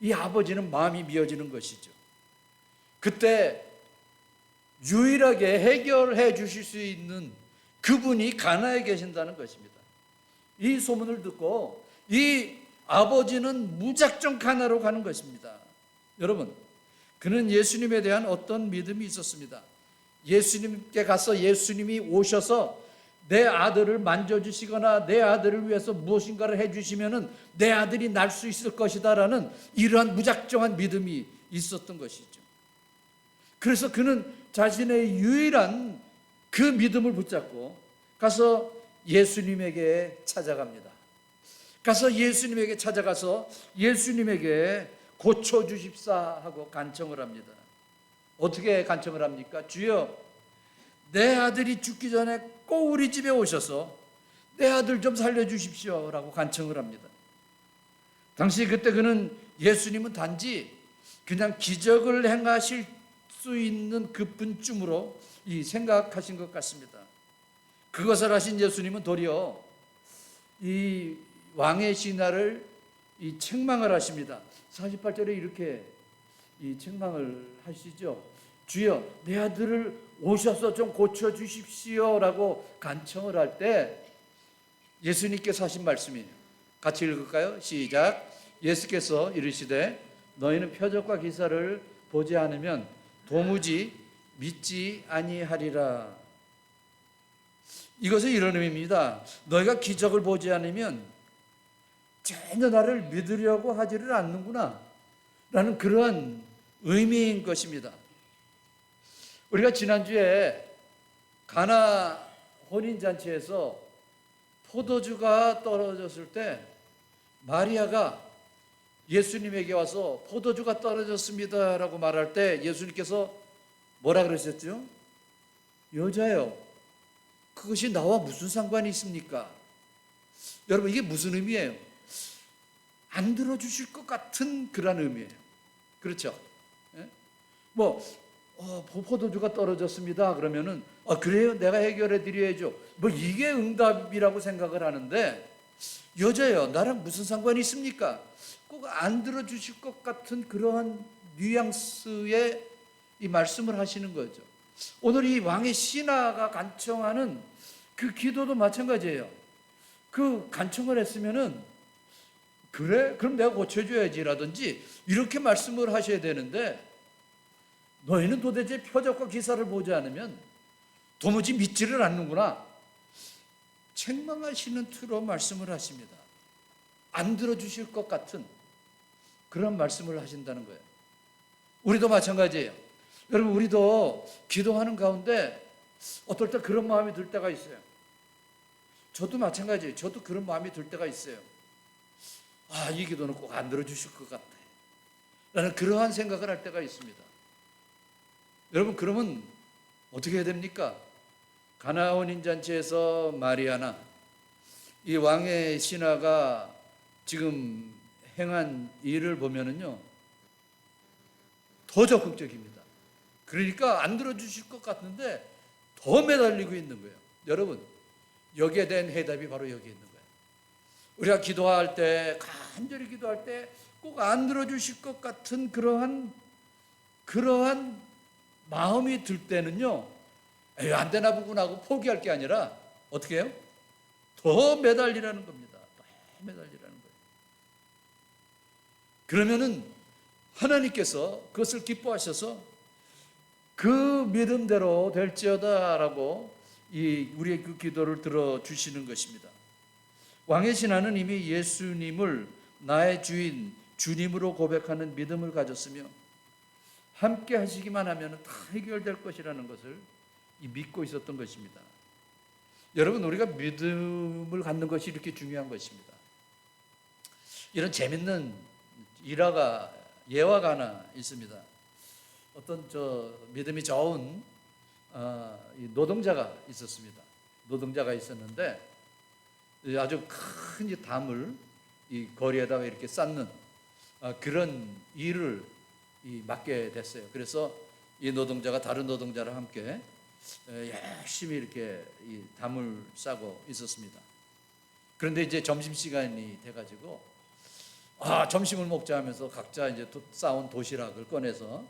이 아버지는 마음이 미어지는 것이죠. 그때 유일하게 해결해 주실 수 있는 그분이 가나에 계신다는 것입니다. 이 소문을 듣고 이 아버지는 무작정 가나로 가는 것입니다. 여러분, 그는 예수님에 대한 어떤 믿음이 있었습니다. 예수님께 가서 예수님이 오셔서 내 아들을 만져주시거나 내 아들을 위해서 무엇인가를 해주시면 내 아들이 날 수 있을 것이다 라는 이러한 무작정한 믿음이 있었던 것이죠. 그래서 그는 자신의 유일한 그 믿음을 붙잡고 가서 예수님에게 찾아갑니다. 가서 예수님에게 찾아가서 예수님에게 고쳐주십사 하고 간청을 합니다. 어떻게 간청을 합니까? 주여, 내 아들이 죽기 전에 꼭 우리 집에 오셔서 내 아들 좀 살려주십시오 라고 간청을 합니다. 당시 그때 그는 예수님은 단지 그냥 기적을 행하실 수 있는 그분쯤으로 생각하신 것 같습니다. 그것을 하신 예수님은 도리어 이 왕의 신하를 책망을 하십니다. 48절에 이렇게 책망을 하시죠. 주여, 내 아들을 오셔서 좀 고쳐주십시오 라고 간청을 할 때 예수님께서 하신 말씀이에요. 같이 읽을까요? 시작. 예수께서 이르시되 너희는 표적과 기사를 보지 않으면 도무지 믿지 아니하리라. 이것은 이런 의미입니다. 너희가 기적을 보지 않으면 전혀 나를 믿으려고 하지를 않는구나 라는 그러한 의미인 것입니다. 우리가 지난주에 가나 혼인잔치에서 포도주가 떨어졌을 때 마리아가 예수님에게 와서 포도주가 떨어졌습니다 라고 말할 때 예수님께서 뭐라 그러셨죠? 여자요, 그것이 나와 무슨 상관이 있습니까? 여러분, 이게 무슨 의미예요? 안 들어주실 것 같은 그런 의미예요. 그렇죠? 예? 포도주가 떨어졌습니다 그러면은 그래요? 내가 해결해 드려야죠. 이게 응답이라고 생각을 하는데, 여자요, 나랑 무슨 상관이 있습니까? 꼭 안 들어주실 것 같은 그러한 뉘앙스의 이 말씀을 하시는 거죠. 오늘 이 왕의 신하가 간청하는 그 기도도 마찬가지예요. 그 간청을 했으면은 그래? 그럼 내가 고쳐줘야지라든지 이렇게 말씀을 하셔야 되는데, 너희는 도대체 표적과 기사를 보지 않으면 도무지 믿지를 않는구나. 책망하시는 투로 말씀을 하십니다. 안 들어주실 것 같은 그런 말씀을 하신다는 거예요. 우리도 마찬가지예요. 여러분, 우리도 기도하는 가운데 어떨 때 그런 마음이 들 때가 있어요. 저도 마찬가지예요. 저도 그런 마음이 들 때가 있어요. 이 기도는 꼭 안 들어주실 것 같아 라는 그러한 생각을 할 때가 있습니다. 여러분, 그러면 어떻게 해야 됩니까? 가나 혼인잔치에서 마리아나 이 왕의 신하가 지금 행한 일을 보면은요, 더 적극적입니다. 그러니까 안 들어주실 것 같은데 더 매달리고 있는 거예요. 여러분, 여기에 대한 해답이 바로 여기 있는 거예요. 우리가 기도할 때, 간절히 기도할 때 꼭 안 들어주실 것 같은 그러한 마음이 들 때는요, 안 되나 보구나 하고 포기할 게 아니라 어떻게 해요? 더 매달리라는 겁니다. 더 매달리라는 거예요. 그러면은 하나님께서 그것을 기뻐하셔서 그 믿음대로 될지어다라고 우리의 그 기도를 들어주시는 것입니다. 왕의 신하는 이미 예수님을 나의 주인, 주님으로 고백하는 믿음을 가졌으며 함께 하시기만 하면 다 해결될 것이라는 것을 믿고 있었던 것입니다. 여러분, 우리가 믿음을 갖는 것이 이렇게 중요한 것입니다. 이런 재밌는 예화가 하나 있습니다. 어떤 믿음이 좋은 노동자가 있었습니다. 노동자가 있었는데 아주 큰 담을 이 거리에다가 이렇게 쌓는 그런 일을 맡게 됐어요. 그래서 이 노동자가 다른 노동자랑 함께 열심히 이렇게 이 담을 싸고 있었습니다. 그런데 이제 점심 시간이 돼가지고 점심을 먹자 하면서 각자 이제 싸온 도시락을 꺼내서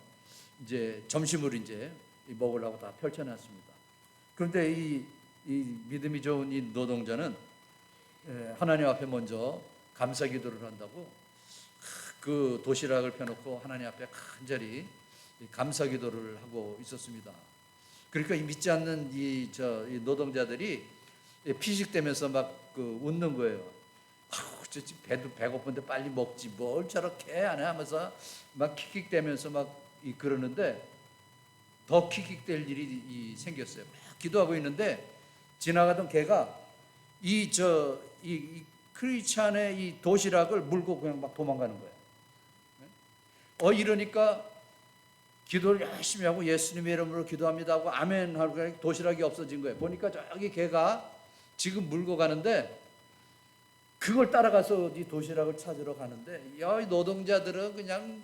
이제 점심을 이제 먹으려고 다 펼쳐놨습니다. 그런데 이 믿음이 좋은 이 노동자는 하나님 앞에 먼저 감사 기도를 한다고 그 도시락을 펴놓고 하나님 앞에 간절히 감사 기도를 하고 있었습니다. 그러니까 이 믿지 않는 이 노동자들이 피식대면서 막 웃는 거예요. 배도 배고픈데 빨리 먹지 뭘 저렇게 하냐 하면서 막 킥킥대면서 막 그러는데 더 킥킥댈 일이 생겼어요. 막 기도하고 있는데 지나가던 개가 이 크리스찬의 이 도시락을 물고 그냥 막 도망가는 거예요. 이러니까 기도를 열심히 하고 예수님의 이름으로 기도합니다 하고 아멘 하고 도시락이 없어진 거예요. 보니까 저기 개가 지금 물고 가는데 그걸 따라가서 이 도시락을 찾으러 가는데 이 노동자들은 그냥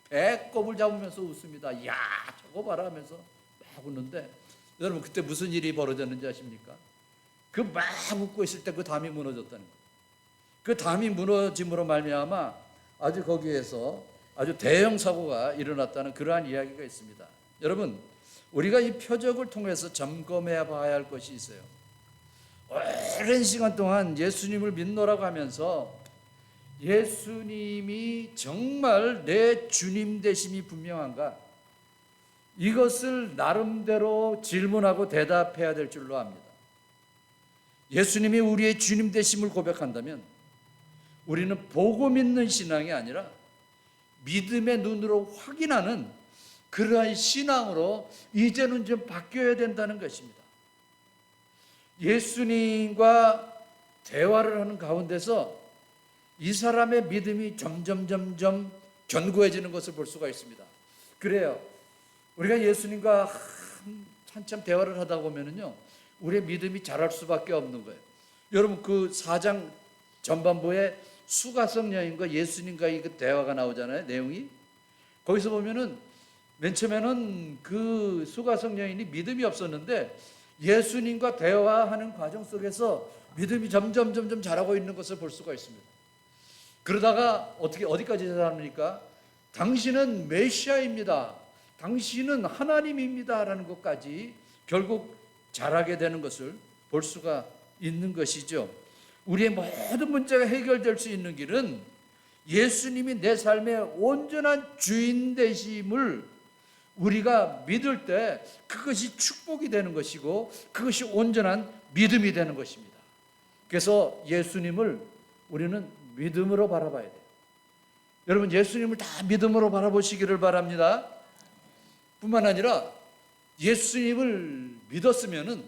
배꼽을 잡으면서 웃습니다. 야 저거 봐라 하면서 막 웃는데 여러분 그때 무슨 일이 벌어졌는지 아십니까? 그 막 웃고 있을 때 그 담이 무너졌다는 거예요. 그 담이 무너짐으로 말미암아 아주 거기에서 아주 대형 사고가 일어났다는 그러한 이야기가 있습니다. 여러분 우리가 이 표적을 통해서 점검해 봐야 할 것이 있어요. 오랜 시간 동안 예수님을 믿노라고 하면서 예수님이 정말 내 주님 되심이 분명한가? 이것을 나름대로 질문하고 대답해야 될 줄로 압니다. 예수님이 우리의 주님 되심을 고백한다면 우리는 보고 믿는 신앙이 아니라 믿음의 눈으로 확인하는 그러한 신앙으로 이제는 좀 바뀌어야 된다는 것입니다. 예수님과 대화를 하는 가운데서 이 사람의 믿음이 점점 견고해지는 것을 볼 수가 있습니다. 그래요. 우리가 예수님과 한참 대화를 하다 보면은요, 우리의 믿음이 자랄 수밖에 없는 거예요. 여러분 그 4장 전반부에 수가성 여인과 예수님과의 그 대화가 나오잖아요. 내용이 거기서 보면은 맨 처음에는 그 수가성 여인이 믿음이 없었는데 예수님과 대화하는 과정 속에서 믿음이 점점 자라고 있는 것을 볼 수가 있습니다. 그러다가 어디까지 자랍니까? 당신은 메시아입니다. 당신은 하나님입니다라는 것까지 결국 자라게 되는 것을 볼 수가 있는 것이죠. 우리의 모든 문제가 해결될 수 있는 길은 예수님이 내 삶의 온전한 주인 되심을 우리가 믿을 때 그것이 축복이 되는 것이고 그것이 온전한 믿음이 되는 것입니다. 그래서 예수님을 우리는 믿음으로 바라봐야 돼요. 여러분 예수님을 다 믿음으로 바라보시기를 바랍니다. 뿐만 아니라 예수님을 믿었으면은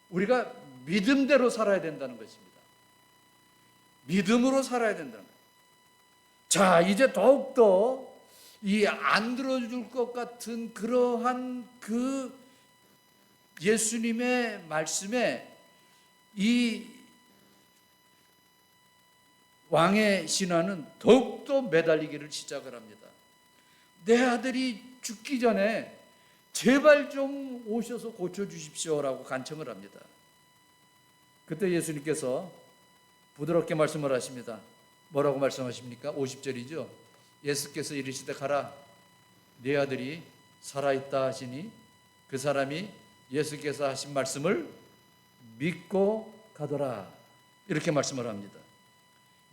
우리가 믿음대로 살아야 된다는 것입니다. 믿음으로 살아야 된다는 거예요. 자, 이제 더욱더 이 안 들어줄 것 같은 그러한 그 예수님의 말씀에 이 왕의 신하는 더욱더 매달리기를 시작을 합니다. 내 아들이 죽기 전에 제발 좀 오셔서 고쳐주십시오라고 간청을 합니다. 그때 예수님께서 부드럽게 말씀을 하십니다. 뭐라고 말씀하십니까? 50절이죠. 예수께서 이르시되 가라, 네 아들이 살아있다 하시니 그 사람이 예수께서 하신 말씀을 믿고 가더라. 이렇게 말씀을 합니다.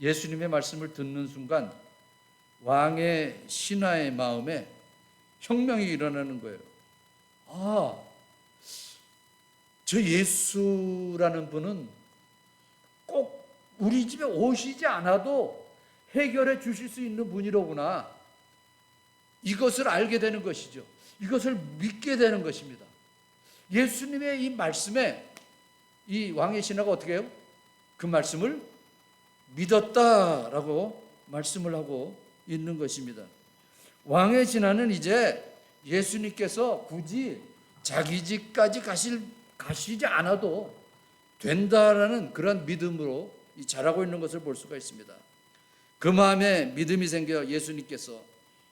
예수님의 말씀을 듣는 순간 왕의 신하의 마음에 혁명이 일어나는 거예요. 저 예수라는 분은 꼭 우리 집에 오시지 않아도 해결해 주실 수 있는 분이로구나. 이것을 알게 되는 것이죠. 이것을 믿게 되는 것입니다. 예수님의 이 말씀에 이 왕의 신하가 어떻게 해요? 그 말씀을 믿었다라고 말씀을 하고 있는 것입니다. 왕의 신하는 이제 예수님께서 굳이 자기 집까지 가시지 않아도 된다라는 그런 믿음으로 자라고 있는 것을 볼 수가 있습니다. 그 마음에 믿음이 생겨 예수님께서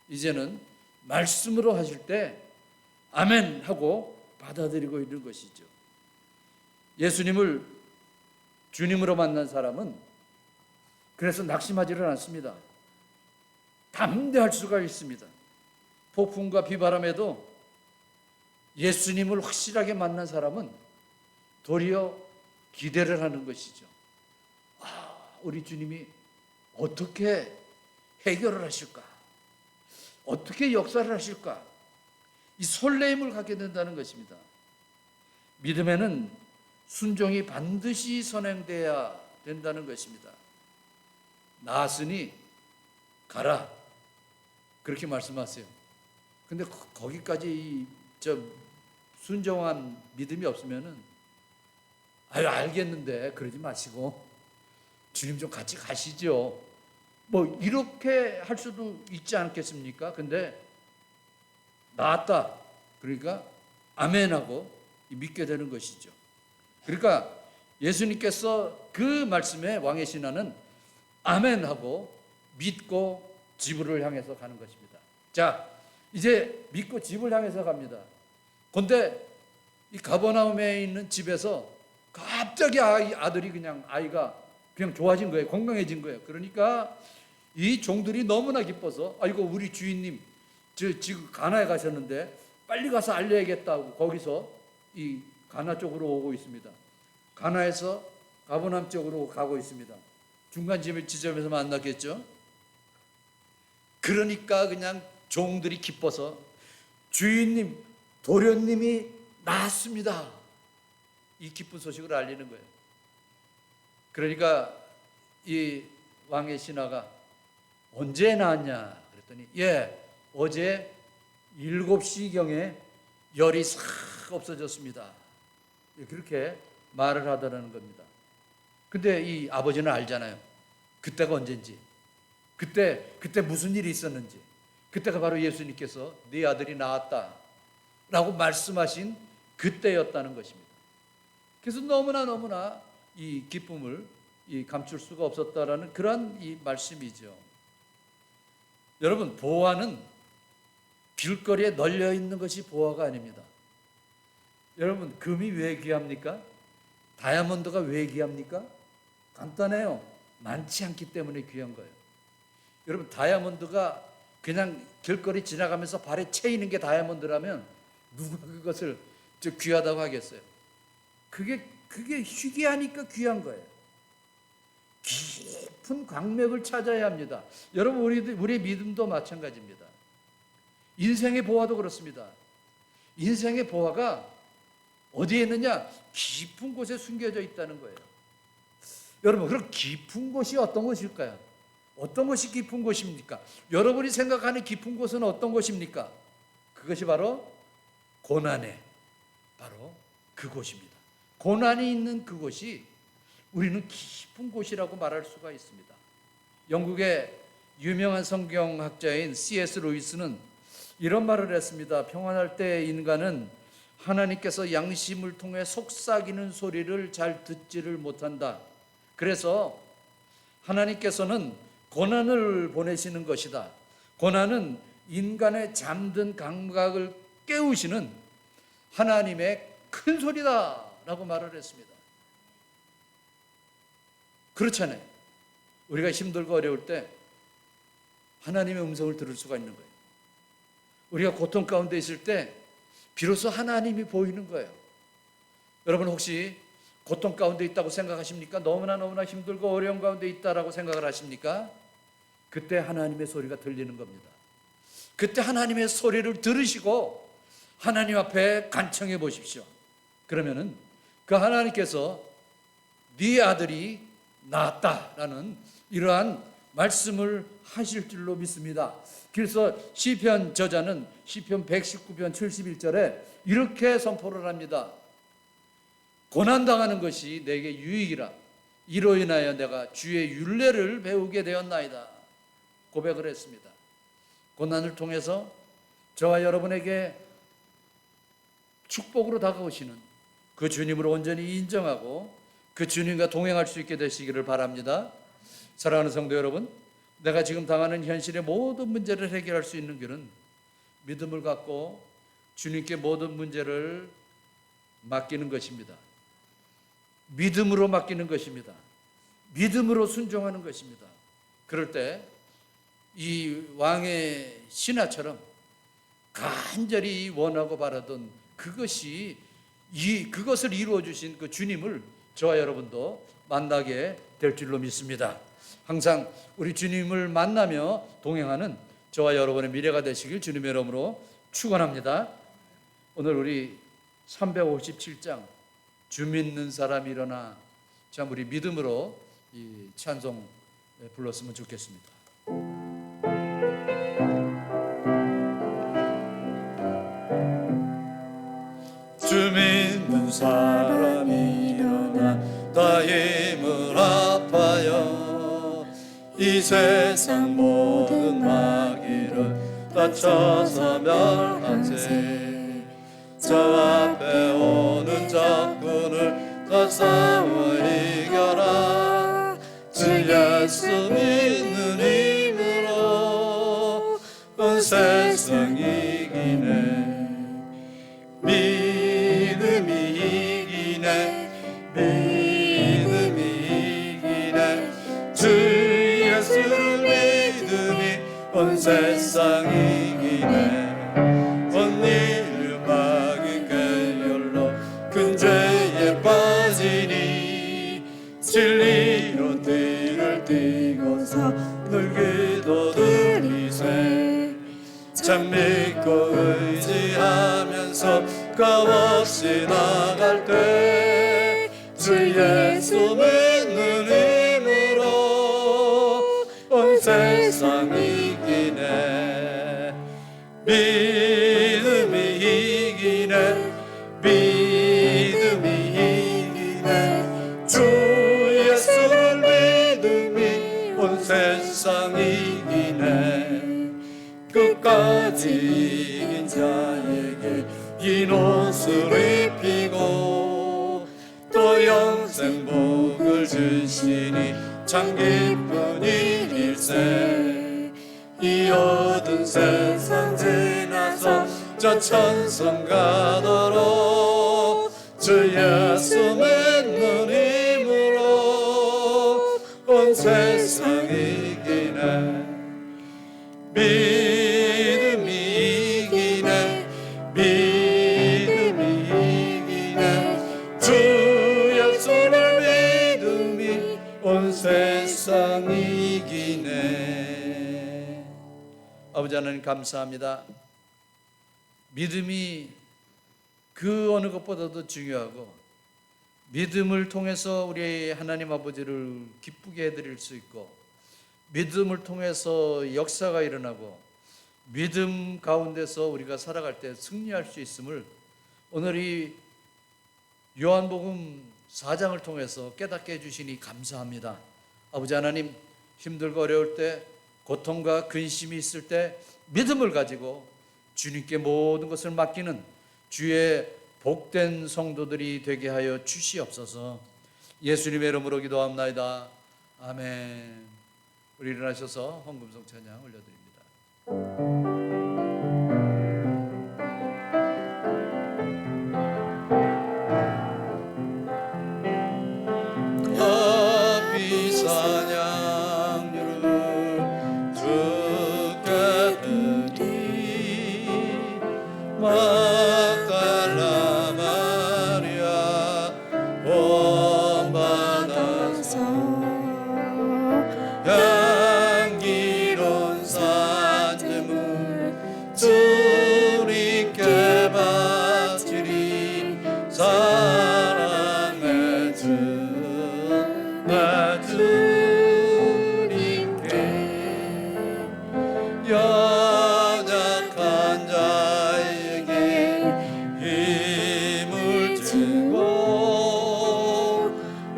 이제는 말씀으로 하실 때 아멘 하고 받아들이고 있는 것이죠. 예수님을 주님으로 만난 사람은 그래서 낙심하지를 않습니다. 담대할 수가 있습니다. 폭풍과 비바람에도 예수님을 확실하게 만난 사람은 도리어 기대를 하는 것이죠. 우리 주님이 어떻게 해결을 하실까? 어떻게 역사를 하실까? 이 설레임을 갖게 된다는 것입니다. 믿음에는 순종이 반드시 선행돼야 된다는 것입니다. 나으니 가라, 그렇게 말씀하세요. 근데 거기까지 순종한 믿음이 없으면은 알겠는데 그러지 마시고 주님 좀 같이 가시죠, 뭐 이렇게 할 수도 있지 않겠습니까? 근데 나았다 그러니까 아멘하고 믿게 되는 것이죠. 그러니까 예수님께서 그 말씀에 왕의 신하는 아멘하고 믿고 집을 향해서 가는 것입니다. 자, 이제 믿고 집을 향해서 갑니다. 그런데 이 가버나움에 있는 집에서 갑자기 아들이 아이가 그냥 좋아진 거예요. 건강해진 거예요. 그러니까 이 종들이 너무나 기뻐서 아이고 우리 주인님 지금 가나에 가셨는데 빨리 가서 알려야겠다고 거기서 이 가나 쪽으로 오고 있습니다. 가나에서 가버나움 쪽으로 가고 있습니다. 중간 지점에서 만났겠죠. 그러니까 그냥 종들이 기뻐서 주인님, 도련님이 나았습니다, 이 기쁜 소식을 알리는 거예요. 그러니까 이 왕의 신하가 언제 나왔냐 그랬더니 어제 7시경에 열이 싹 없어졌습니다, 그렇게 말을 하더라는 겁니다. 근데 이 아버지는 알잖아요. 그때가 언젠지, 그때 무슨 일이 있었는지. 그때가 바로 예수님께서 네 아들이 나았다 라고 말씀하신 그때였다는 것입니다. 그래서 너무나 이 기쁨을 감출 수가 없었다라는 그런 이 말씀이죠. 여러분, 보화는 길거리에 널려 있는 것이 보화가 아닙니다. 여러분, 금이 왜 귀합니까? 다이아몬드가 왜 귀합니까? 간단해요. 많지 않기 때문에 귀한 거예요. 여러분, 다이아몬드가 그냥 길거리 지나가면서 발에 채이는 게 다이아몬드라면 누가 그것을 귀하다고 하겠어요? 그게 희귀하니까 귀한 거예요. 깊은 광맥을 찾아야 합니다. 여러분, 우리의 믿음도 마찬가지입니다. 인생의 보화도 그렇습니다. 인생의 보화가 어디에 있느냐? 깊은 곳에 숨겨져 있다는 거예요. 여러분, 그럼 깊은 곳이 어떤 곳일까요? 어떤 것이 깊은 곳입니까? 여러분이 생각하는 깊은 곳은 어떤 곳입니까? 그것이 바로 고난의 바로 그곳입니다. 고난이 있는 그곳이 우리는 깊은 곳이라고 말할 수가 있습니다. 영국의 유명한 성경학자인 C.S. 루이스는 이런 말을 했습니다. 평안할 때 인간은 하나님께서 양심을 통해 속삭이는 소리를 잘 듣지를 못한다. 그래서 하나님께서는 고난을 보내시는 것이다. 고난은 인간의 잠든 감각을 깨우시는 하나님의 큰 소리다 라고 말을 했습니다. 그렇잖아요. 우리가 힘들고 어려울 때 하나님의 음성을 들을 수가 있는 거예요. 우리가 고통 가운데 있을 때 비로소 하나님이 보이는 거예요. 여러분, 혹시 고통 가운데 있다고 생각하십니까? 너무나 힘들고 어려운 가운데 있다라고 생각을 하십니까? 그때 하나님의 소리가 들리는 겁니다. 그때 하나님의 소리를 들으시고 하나님 앞에 간청해 보십시오. 그러면은 그 하나님께서 네 아들이 나았다라는 이러한 말씀을 하실 줄로 믿습니다. 그래서 시편 저자는 시편 119편 71절에 이렇게 선포를 합니다. 고난당하는 것이 내게 유익이라. 이로 인하여 내가 주의 율례를 배우게 되었나이다. 고백을 했습니다. 고난을 통해서 저와 여러분에게 축복으로 다가오시는 그 주님을 온전히 인정하고 그 주님과 동행할 수 있게 되시기를 바랍니다. 사랑하는 성도 여러분, 내가 지금 당하는 현실의 모든 문제를 해결할 수 있는 길은 믿음을 갖고 주님께 모든 문제를 맡기는 것입니다. 믿음으로 맡기는 것입니다. 믿음으로 순종하는 것입니다. 그럴 때 이 왕의 신하처럼 간절히 원하고 바라던 그것을 이루어 주신 그 주님을 저와 여러분도 만나게 될 줄로 믿습니다. 항상 우리 주님을 만나며 동행하는 저와 여러분의 미래가 되시길 주님의 이름으로 축원합니다. 오늘 우리 357장 주 믿는 사람이 일어나, 참 우리 믿음으로 이 찬송 불렀으면 좋겠습니다. 주 믿는 사람이 일어나 다 힘을 합하여 이 세상 모든 마귀를 다쳐서 멸하세. 저 앞에 오는 적군을 다 싸워 이겨라. 주 예수 믿는 힘으로 온 세상 이기네. 믿음이 이기네. 믿음이 이기네. 주 예수를 믿음이 온 세상 이기네. 온 인류 마귀 꾀열로 큰 죄에 빠지니 진리로 뒤를 띠고서 늘 기도드리세. 참 믿고 의지하면서 값없이 나갈 때 주 예수 믿는 힘으로 온 세상 이기네. 믿음이 이기네. 믿음이 이기네. 주 예수를 믿음이 온 세상 이기네. 끝까지 이긴 자에게 긴 옷을 입히고 또 영생 복을 주시니 참 기쁜 일일세. 이 어두운 세상 지나서 저 천성 가도록 주 예수 믿는 힘으로 온 세상 이기네. 믿음이 이기네. 믿음이 이기네. 주 예수를 믿음이 온 세상 이기네. 아버지 하나님 감사합니다. 믿음이 그 어느 것보다도 중요하고, 믿음을 통해서 우리 하나님 아버지를 기쁘게 해드릴 수 있고, 믿음을 통해서 역사가 일어나고, 믿음 가운데서 우리가 살아갈 때 승리할 수 있음을 오늘 이 요한복음 4장을 통해서 깨닫게 해주시니 감사합니다. 아버지 하나님, 힘들고 어려울 때, 고통과 근심이 있을 때 믿음을 가지고 주님께 모든 것을 맡기는 주의 복된 성도들이 되게 하여 주시옵소서. 예수님의 이름으로 기도합나이다. 아멘. 우리 일어나셔서 헌금송 찬양 올려드립니다. 아비 사냥류를 주께 드리 막달라 마리아 본받아서 향기로운 산재물 주님께 바치리. 사랑의 주 나 주님께 연약한 자에게 힘을 주고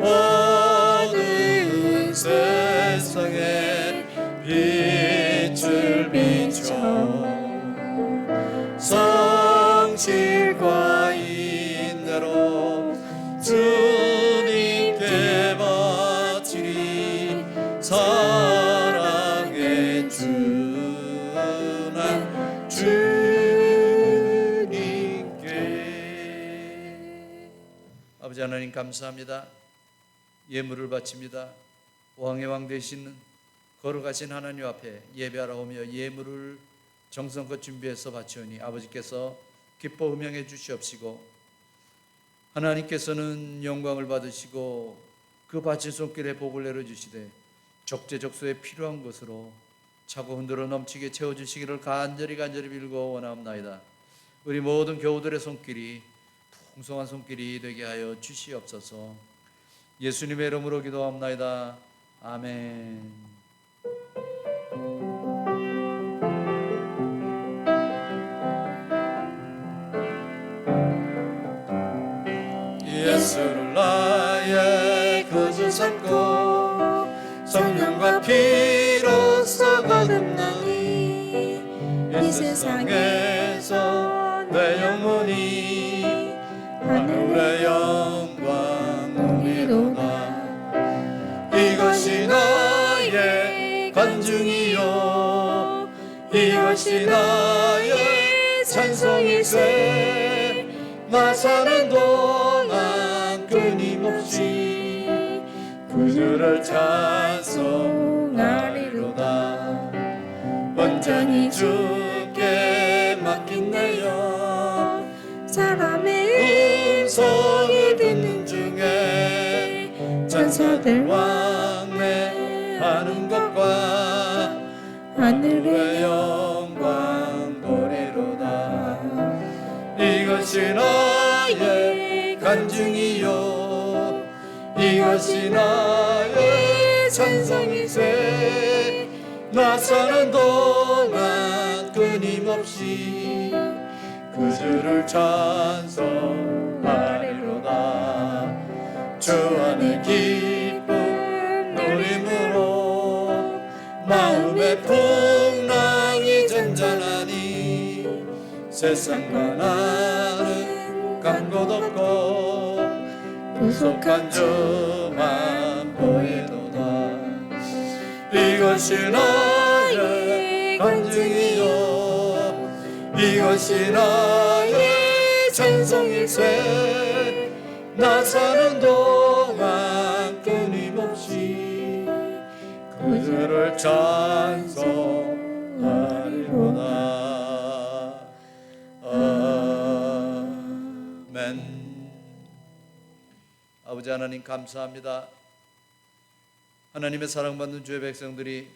어두운 세상에 빛을 비춰 성실과 인내로 주님께 아버지 하나님 감사합니다. 예물을 바칩니다. 왕의 왕 되시는 거룩하신 하나님 앞에 예배하러 오며 예물을 정성껏 준비해서 바치오니 아버지께서 기뻐 음행해 주시옵시고 하나님께서는 영광을 받으시고 그 바친 손길에 복을 내려주시되 적재적소에 필요한 것으로 차고 흔들어 넘치게 채워주시기를 간절히 빌고 원하옵나이다. 우리 모든 교우들의 손길이 풍성한 손길이 되게 하여 주시옵소서. 예수님의 이름으로 기도합나이다. 아멘. 예수를 나의 구주 삼고 성령과 피로써 거듭나니 이 세상에서 내 영혼이 하늘의 영광 누리로다. 이것이 나의 간증이요 이것이 나의 찬송일세. 나 사는 동안 끊임없이 구주를 찬송하리로다. 온전히 주께 맡긴 내 영 사람의 음성을 듣는 중에 천사들 왕래하는 것과 하늘의 영광 보리로다. 이것이 나의 간증이요 이것이 나의 찬송이세. 나 사는 동안 끊임없이 구주를 찬송하리로다. 주 안에 기쁨 누림으로 마음의 풍랑이 잔잔하니 세상과 나는 간 곳 없고 구속한 주만 보이도다. 이것이 나의 간증이요 이것이 나의 찬송일세. 나 사는 동안 끊임없이 그주를 찬송하리로다. 아멘. 아버지 하나님 감사합니다. 하나님의 사랑받는 주의 백성들이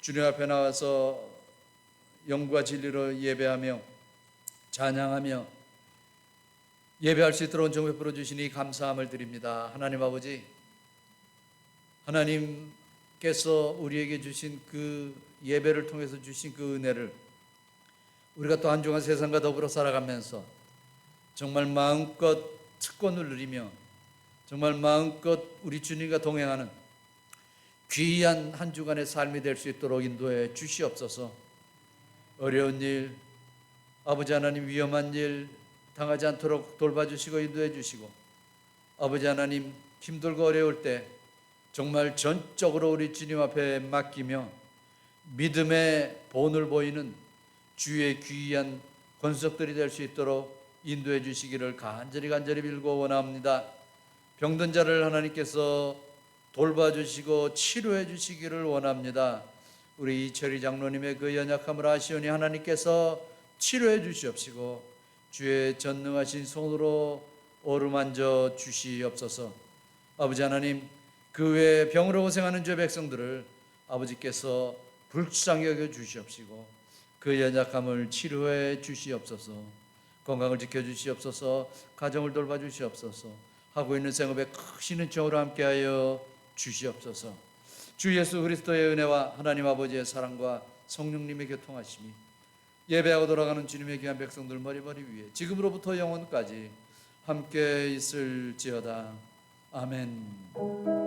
주님 앞에 나와서 영과 진리로 예배하며 찬양하며 예배할 수 있도록 은총 베풀어 주시니 감사함을 드립니다. 하나님 아버지, 하나님께서 우리에게 주신 그 예배를 통해서 주신 그 은혜를 우리가 또 한 주간 세상과 더불어 살아가면서 정말 마음껏 특권을 누리며 정말 마음껏 우리 주님과 동행하는 귀한 한 주간의 삶이 될 수 있도록 인도해 주시옵소서. 어려운 일, 아버지 하나님 위험한 일 당하지 않도록 돌봐주시고 인도해 주시고, 아버지 하나님 힘들고 어려울 때 정말 전적으로 우리 주님 앞에 맡기며 믿음의 본을 보이는 주의 귀한 권속들이 될 수 있도록 인도해 주시기를 간절히 빌고 원합니다. 병든 자를 하나님께서 돌봐주시고 치료해 주시기를 원합니다. 우리 이철희 장로님의 그 연약함을 아시오니 하나님께서 치료해 주시옵시고 주의 전능하신 손으로 어루만져 주시옵소서. 아버지 하나님, 그 외에 병으로 고생하는 주의 백성들을 아버지께서 불쌍히 여겨 주시옵시고 그 연약함을 치료해 주시옵소서. 건강을 지켜주시옵소서. 가정을 돌봐주시옵소서. 하고 있는 생업에 크신 은총으로 함께하여 주시옵소서. 주 예수 그리스도의 은혜와 하나님 아버지의 사랑과 성령님의 교통하심이 예배하고 돌아가는 주님의 귀한 백성들 머리머리 위에 지금으로부터 영원까지 함께 있을지어다. 아멘.